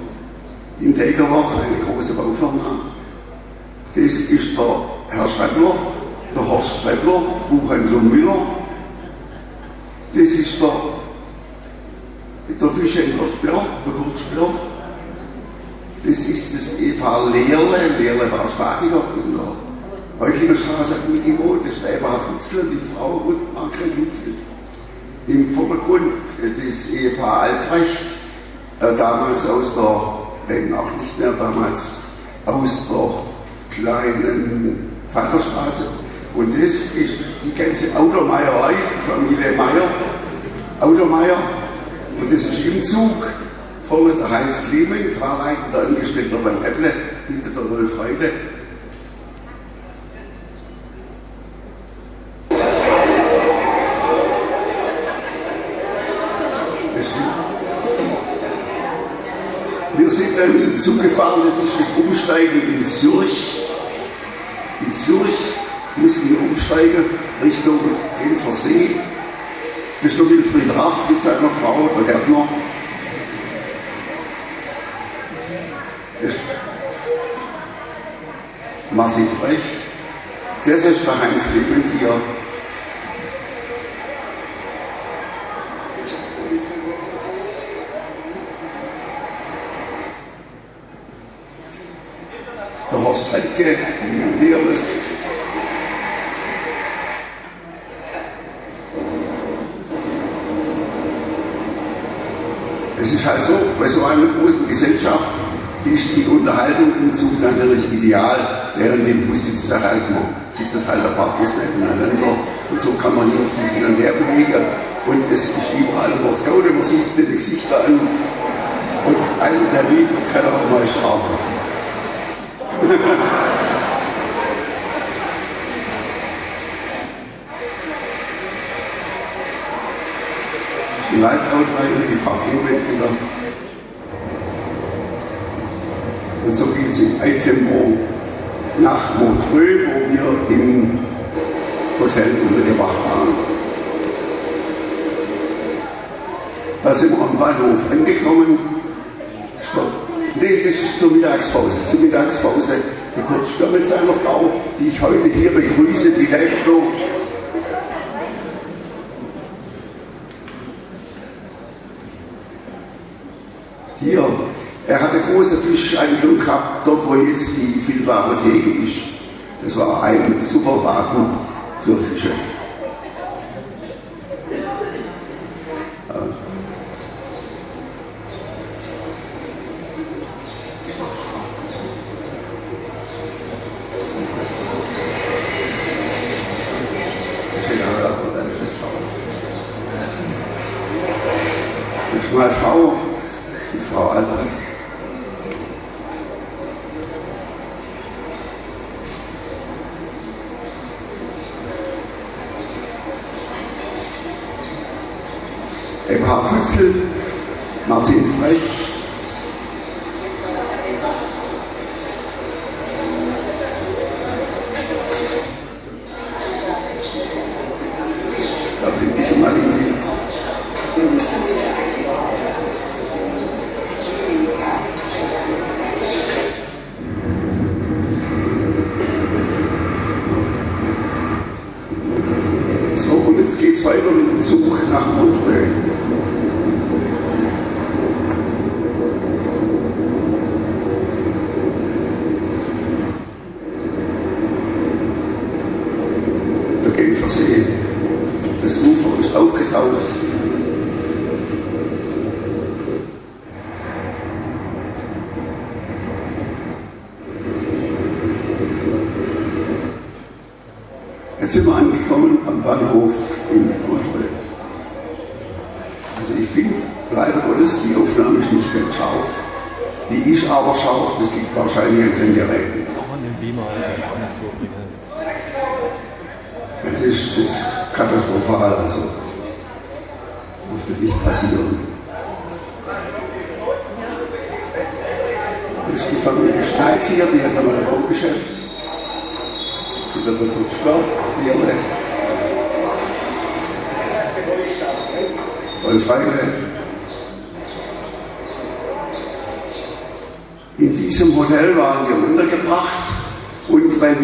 in Degerloch, eine große Baufirma. Das ist der Herr Schreibler, der Horst Schreibler, Buchhändler Müller. Das ist der Fischhändler Spirr, der Kurt Spirr. Das ist das Ehepaar Lehrle. Lehrle war Statiker in der Reutlinger Straße, hat mitgewohnt. Das ist der Eberhard Hutzel und die Frau Margret Hutzel. Im Vordergrund das Ehepaar Albrecht, damals aus der, wenn auch nicht mehr damals, aus der kleinen Vaterstraße. Und das ist die ganze Automeierei, die Familie Meier, Automeier. Und das ist im Zug vorne der Heinz Clement, klarleitender Angestellter beim Äpple, hinter der Rolf Heide. Wir sind dann mit dem Zug gefahren, das ist das Umsteigen in Zürich. In Zürich mussten wir umsteigen Richtung Genfer See. Das ist der Wilfried Raff mit seiner Frau, der Gärtner. Das ist massiv frech. Das ist der Heinz Clement hier. Der Horst Heidke, die Lehrles. Es ist halt so, bei so einer großen Gesellschaft ist die Unterhaltung im Zug natürlich ideal. Während dem Bus sitzt halt ein paar Bus nebeneinander und so kann man sich hin und her bewegen und es ist überall ein Wortskaute, man sieht es den Gesichter an und einer der Lied und kann auch mal Strafe. Das ist die Leitrautreihe und die Frau Clement wieder. Und so geht es im Eiltempo nach Montreux, wo wir im Hotel untergebracht waren. Da sind wir am Bahnhof angekommen. Nee, das ist zur Mittagspause. Zur Mittagspause der Kurt Stör mit seiner Frau, die ich heute hier begrüße, die lebt noch. Hier. Er hatte große Fischeinrichtung gehabt, dort wo jetzt die Filmatheke ist. Das war ein super Wagen für Fische. Das ist meine Frau, die Frau Albrecht. Eberhard Hützel, Martin Frech, da bin ich mal im Bild. So, und jetzt geht es weiter mit dem Zug nach Montreux. Das Ufer ist aufgetaucht. Jetzt sind wir angekommen am Bahnhof in Montreux. Also ich finde, leider Gottes, die Aufnahme ist nicht ganz scharf. Die ist aber scharf, das liegt wahrscheinlich an den Geräten. Auch an dem Beamer, auch nicht so bringen. Das ist katastrophal, also dürfte nicht passieren. Das ist die Familie Schneid hier, die hat einmal ein Baugeschäft. Wieder der Tonspur, Liebe, Wolfreine. In diesem Hotel waren wir untergebracht und weil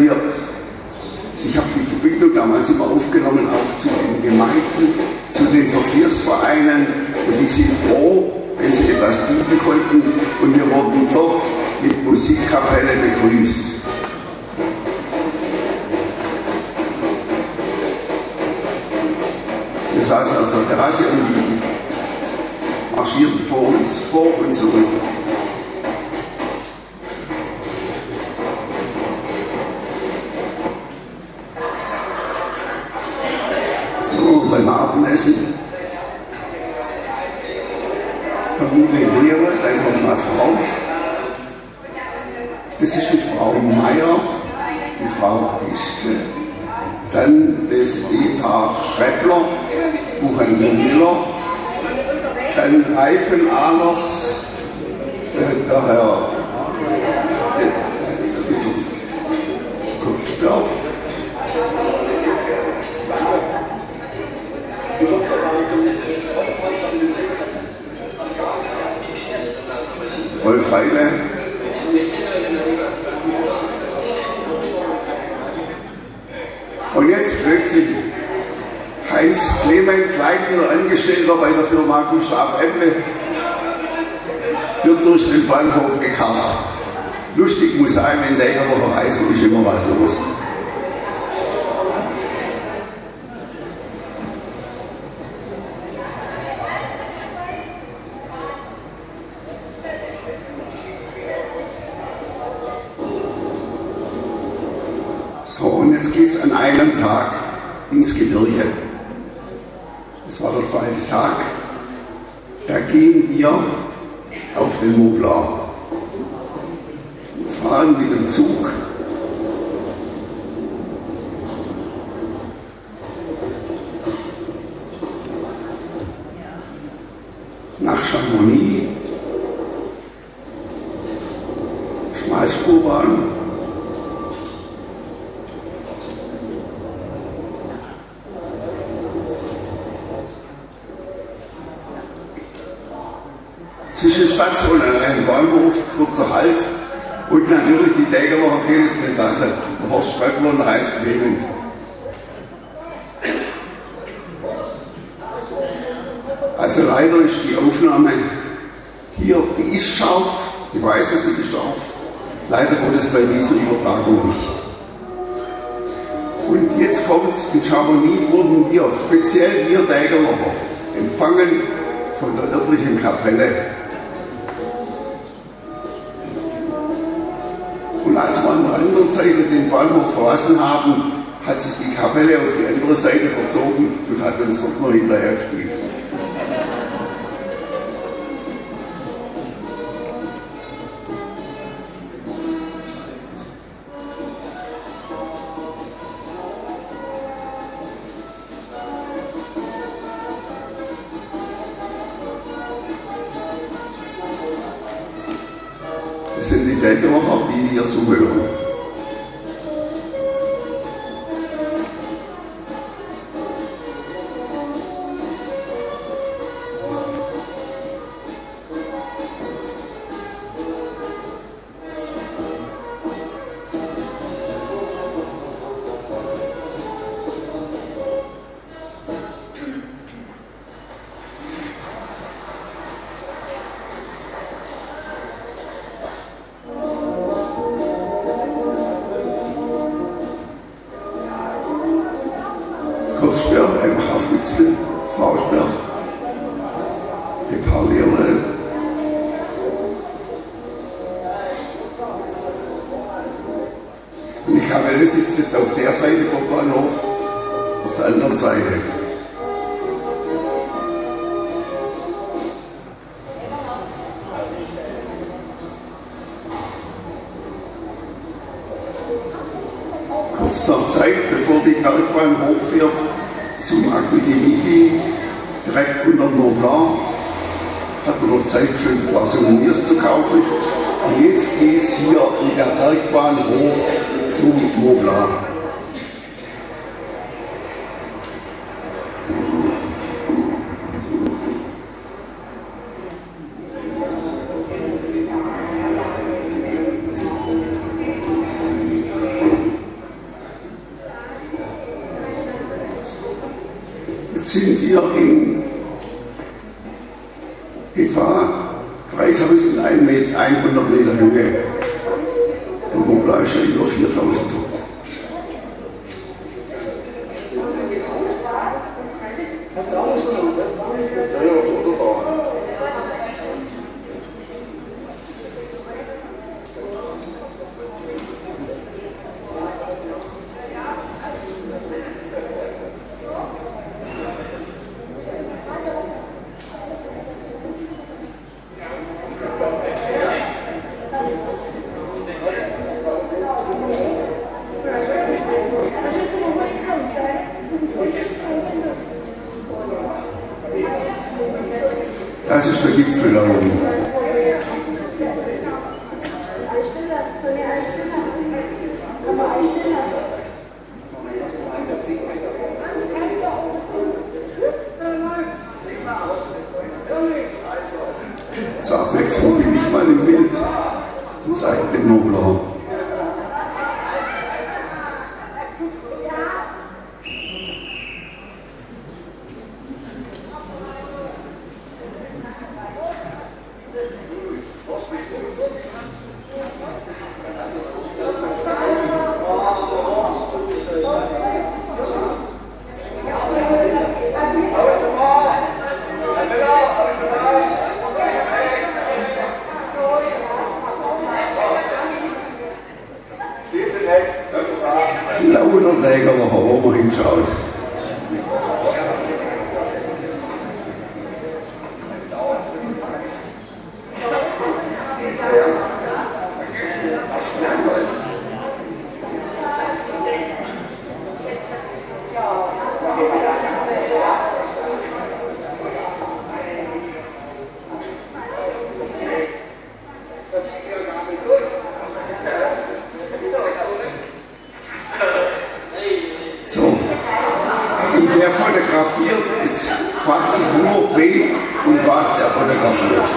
ich habe die Verbindung damals immer aufgenommen, auch zu den Gemeinden, zu den Verkehrsvereinen und die sind froh, wenn sie etwas bieten konnten und wir wurden dort mit Musikkapelle begrüßt. Wir saßen auf der Terrasse und die marschierten vor und zurück. Beim Abendessen, Familie Lehre, dann kommt meine Frau. Das ist die Frau Meier, die Frau Ischke, dann das Ehepaar Schreppler, Buchhandler Müller, dann Reifen Ahlers, der Herr Kopfsperr. Rolf Heile. Und jetzt plötzlich Heinz Clement, leitender Angestellter bei der Firma Gustav Ebble, wird durch den Bahnhof gekarrt. Lustig muss sein, wenn Degerlocher reisen, ist immer was los. So, und jetzt geht es an einem Tag ins Gebirge. Das war der zweite Tag. Da gehen wir auf den Mobler. Wir fahren mit dem Zug nach Chamonix, Schmalspurbahn. Zwischenstation an einem Bahnhof, kurzer Halt und natürlich die Degerlocher kennen es nicht lassen. Horst Streppler und Heinz Clement. Also leider ist die Aufnahme hier, die ist scharf, ich weiß, sie ist scharf, leider Gottes bei dieser Übertragung nicht. Und jetzt kommt es, in Chamonix wurden wir, speziell wir Degerlocher, empfangen von der örtlichen Kapelle. Und als wir an der anderen Seite den Bahnhof verlassen haben, hat sich die Kapelle auf die andere Seite verzogen und hat uns dort noch hinterher gespielt. Das sind die Degerlocher, die hier zuhören. Kurzsperr, einfach auf Mitschnitt, V-Sperr, ein paar Lehrer. Und die Kapelle sitzt jetzt auf der Seite vom Bahnhof, auf der anderen Seite. Kurz nach Zeit, bevor die Bergbahn hochfährt zum Aquidemidi, direkt unter dem Noblar, hat man noch Zeit, schön ein paar Souvenirs zu kaufen. Und jetzt geht es hier mit der Bergbahn hoch zum Noblar. Sind wir in etwa 3100 Meter Höhe. Der Mobler ist ja über 4000 hoch. Das ist der Gipfel da oben. und zeigt den Mont Blanc. Lauter Degerlocher, wo man hinschaut. So, und der fotografiert, es fragt sich nur, wen und was der fotografiert.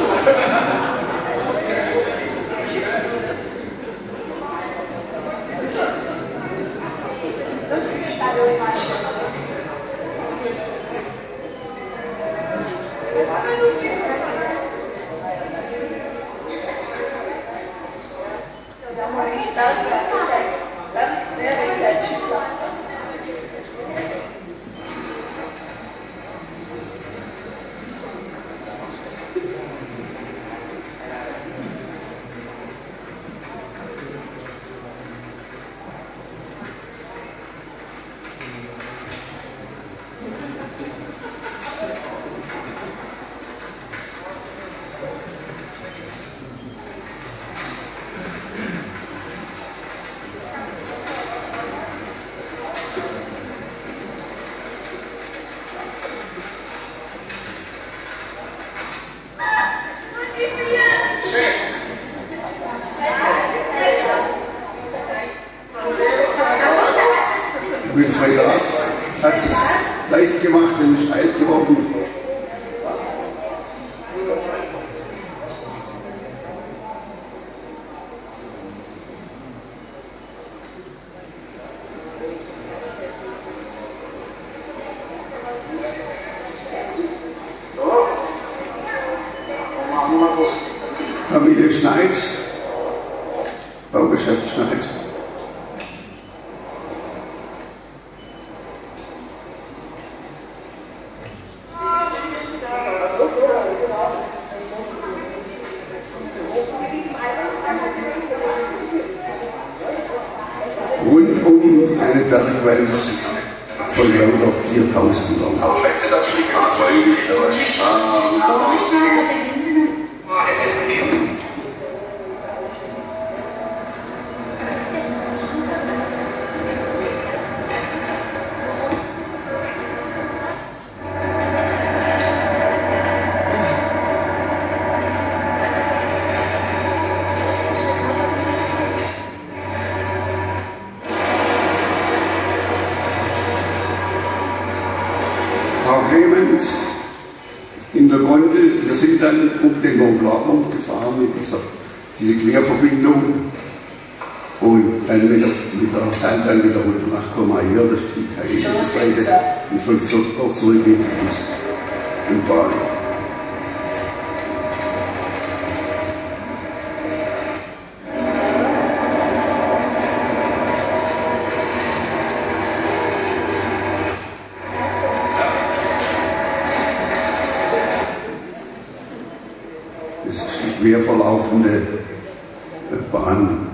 Wilfried Raff hat es leicht gemacht, nämlich Eis geworden. Familie Schneid, Baugeschäft Schneid. Rundum eine Bergwelt von lauter 4000ern. In der Gondel, wir sind dann um den Mont Blanc gefahren mit dieser Querverbindung und dann mit der Sandbahn wieder runter nach Comayeur, das ist die italienische Seite, und von dort zurück mit dem Bus und Bahn. Quer verlaufende Bahn.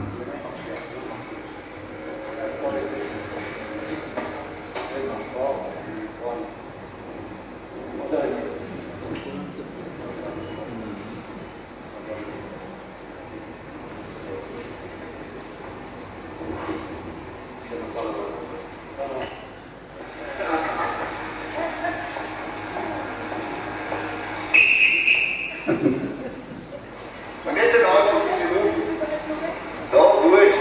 Und jetzt in Ordnung, diese Luft. So, gut.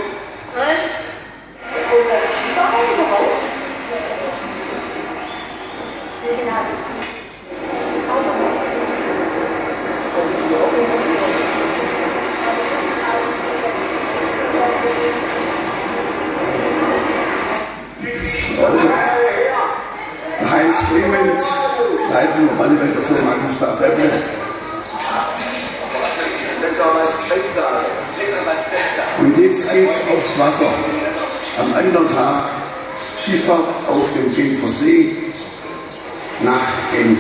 Straube. Der Heinz Clement, leitender Mann bei der Firma Gute. Und jetzt geht's aufs Wasser. Am anderen Tag Schifffahrt auf dem Genfer See nach Genf.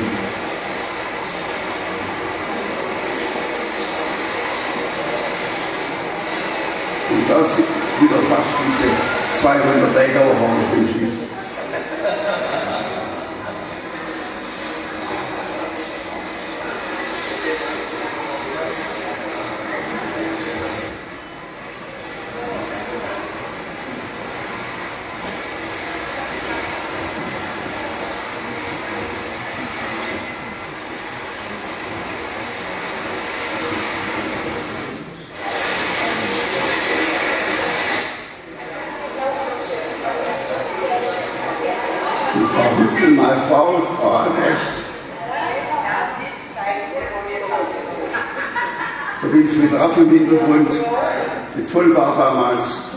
Und da sind wieder fast diese 200 Degerlocher auf dem Schiff. Mal Frau Albrecht. Der Winfried Raff im Hintergrund, mit Vollbart damals.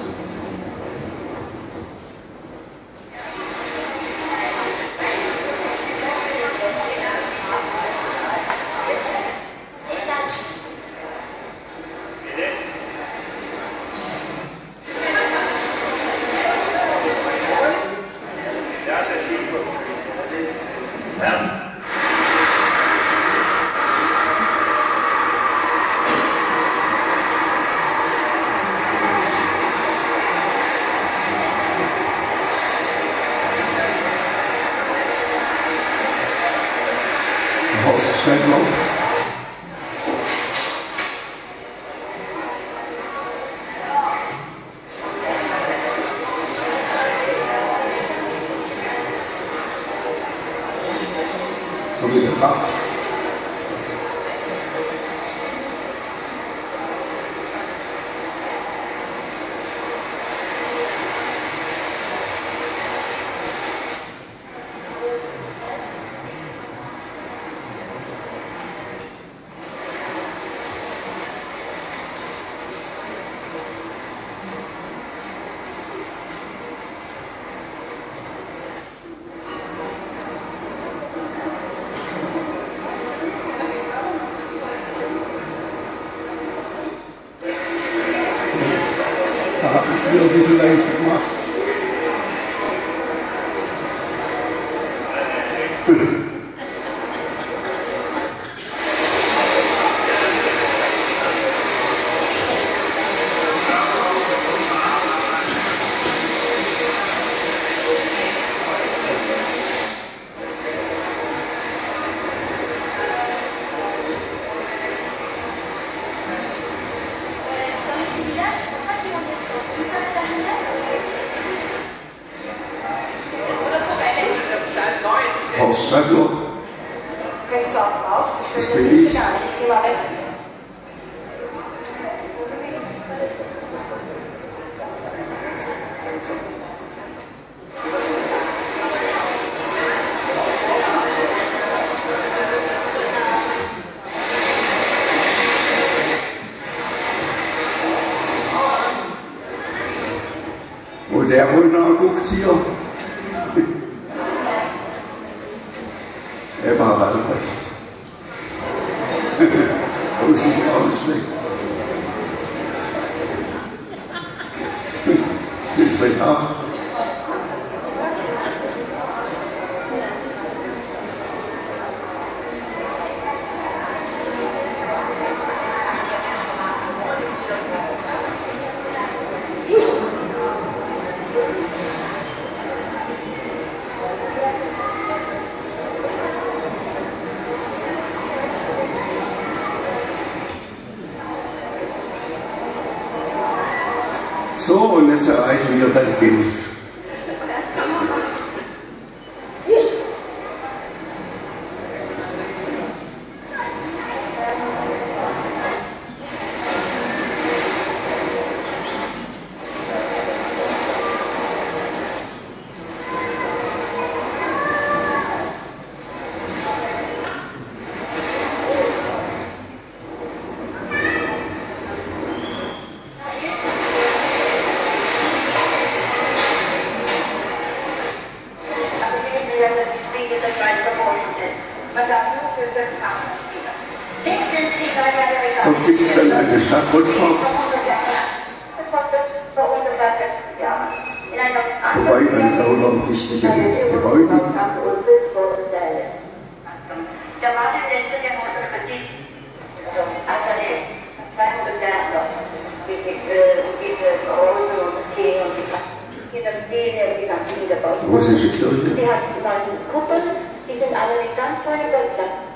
Ein bisschen leicht gemacht. Das bin ich. Und der Wunder guckt hier. Er war Albrecht. Oh, sieht auch nicht schlecht. Nimmst du euch auf? So, und jetzt erreichen wir dann Genf. Dort gibt es dann eine Stadtrundfahrt, vorbei an lauter wichtigen Gebäuden. Russische Kirche. Sie hat die beiden Kuppeln, die sind alle mit ganz tollen Goldplatten.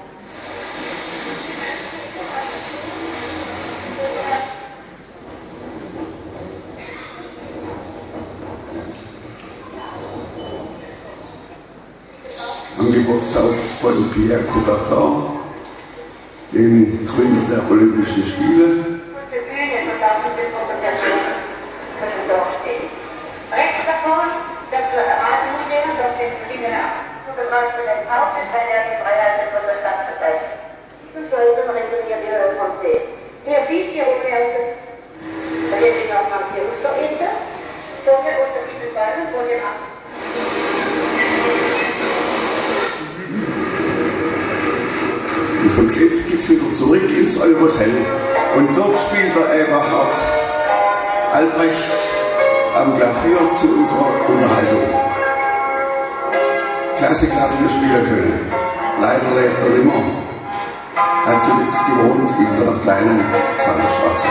Am Geburtstag von Pierre Coubertin, dem Gründer der Olympischen Spiele. Große Bühne von 1500 Personen können dort stehen. Rechts davon das Rasenmuseum, dort sind verschiedene Fotografen enthauptet, weil er die Freiheit von der Stadt verteidigt. Diesen Schleusen rendiert die Höhe von See. Hier fließt die Ruhe aus dem. Da sehen Sie nochmals die Russerinsel, Zunge unter diesen Bäumen, wo den ab. Und vom Cliff geht es wieder zurück ins Hotel. Und dort spielt der Eberhard Albrecht am Klavier zu unserer Unterhaltung. Klasse Klavier spielen können. Leider lebt er nicht mehr. Hat zuletzt gewohnt in der kleinen Pfannenstraße.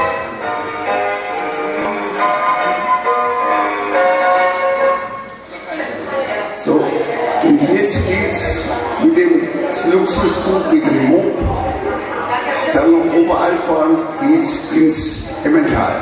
So, und jetzt geht's mit dem Luxuszug, mit dem Mob, dann am Oberalpbahn geht's ins Emmental.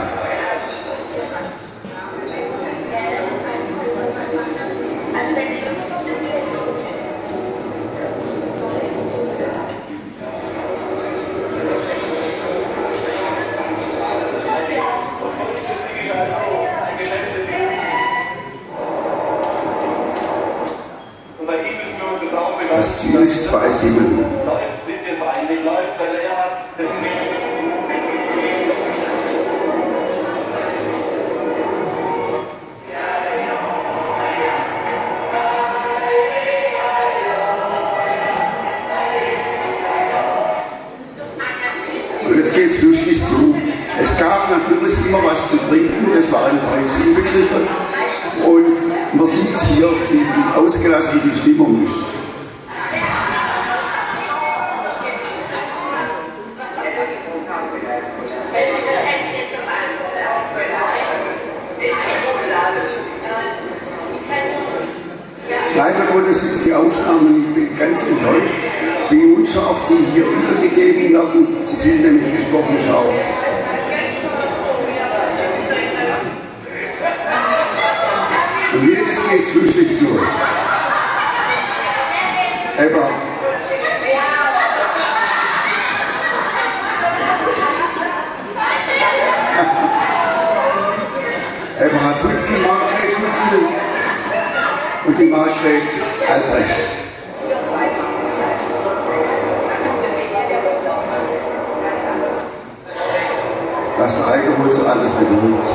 Das Ziel ist 2,7. Und jetzt geht es lustig zu. Es gab natürlich immer was zu trinken, das war ein Preis inbegriffen. Und man sieht es hier, wie ausgelassen die Stimmung ist. Leider Gottes sind die Aufnahmen, ich bin ganz enttäuscht, wie unscharf die hier wiedergegeben werden. Sie sind nämlich gesprochen scharf. Und jetzt geht's lustig zu. Aber Eberhard Hutzel, Margret Hutzel und die Margret Albrecht. Was der Alkohol so alles bedeutet.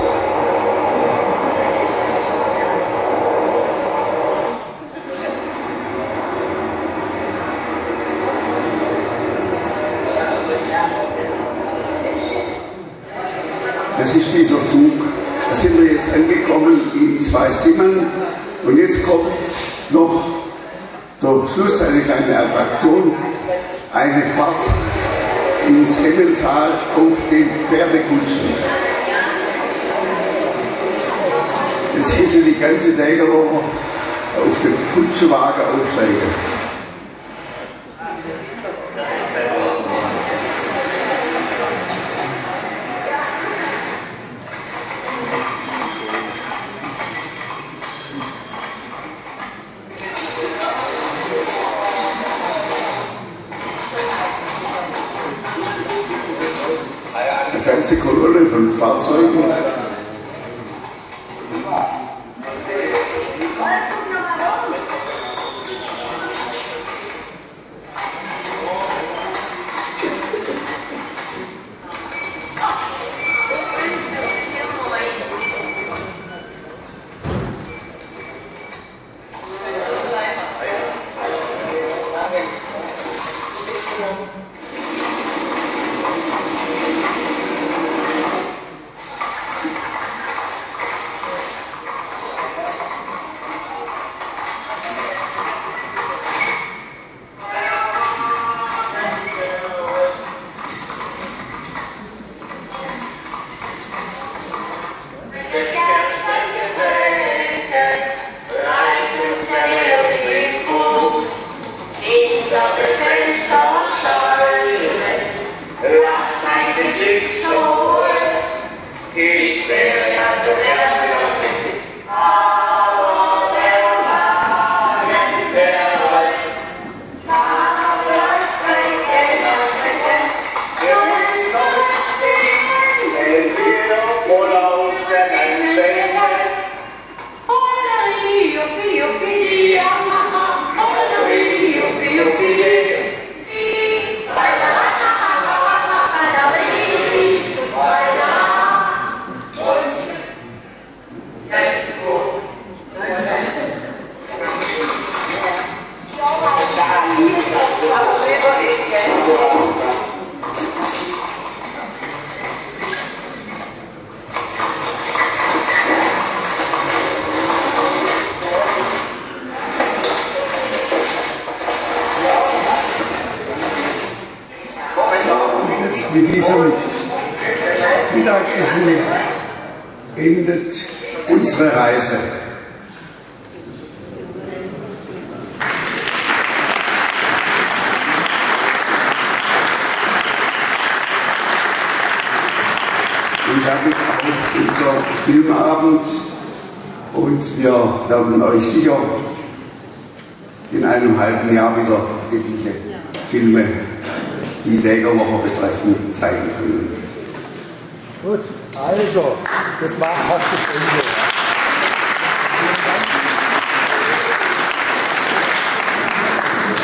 Das ist dieser Zug. Da sind wir jetzt angekommen in 2,7 und jetzt kommt noch zum Schluss eine kleine Attraktion, eine Fahrt ins Emmental auf den Pferdekutschen. Jetzt müssen die ganze Degerlocher auf den Kutschenwagen aufsteigen. Eine ganze Kolonne von Fahrzeugen. diesem Mittagessen endet unsere Reise. Und damit auch unser Filmabend. Und wir werden euch sicher in einem halben Jahr wieder etliche Filme, die Degerlocher betreffen, zeigen können. Gut, also, das war fast das Ende.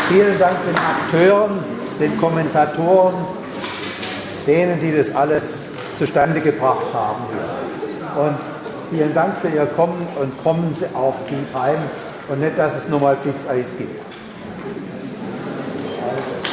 Vielen Dank den Akteuren, den Kommentatoren, denen, die das alles zustande gebracht haben. Und vielen Dank für Ihr Kommen und kommen Sie auch gut heim und nicht, dass es nochmal Blitzeis gibt. Also.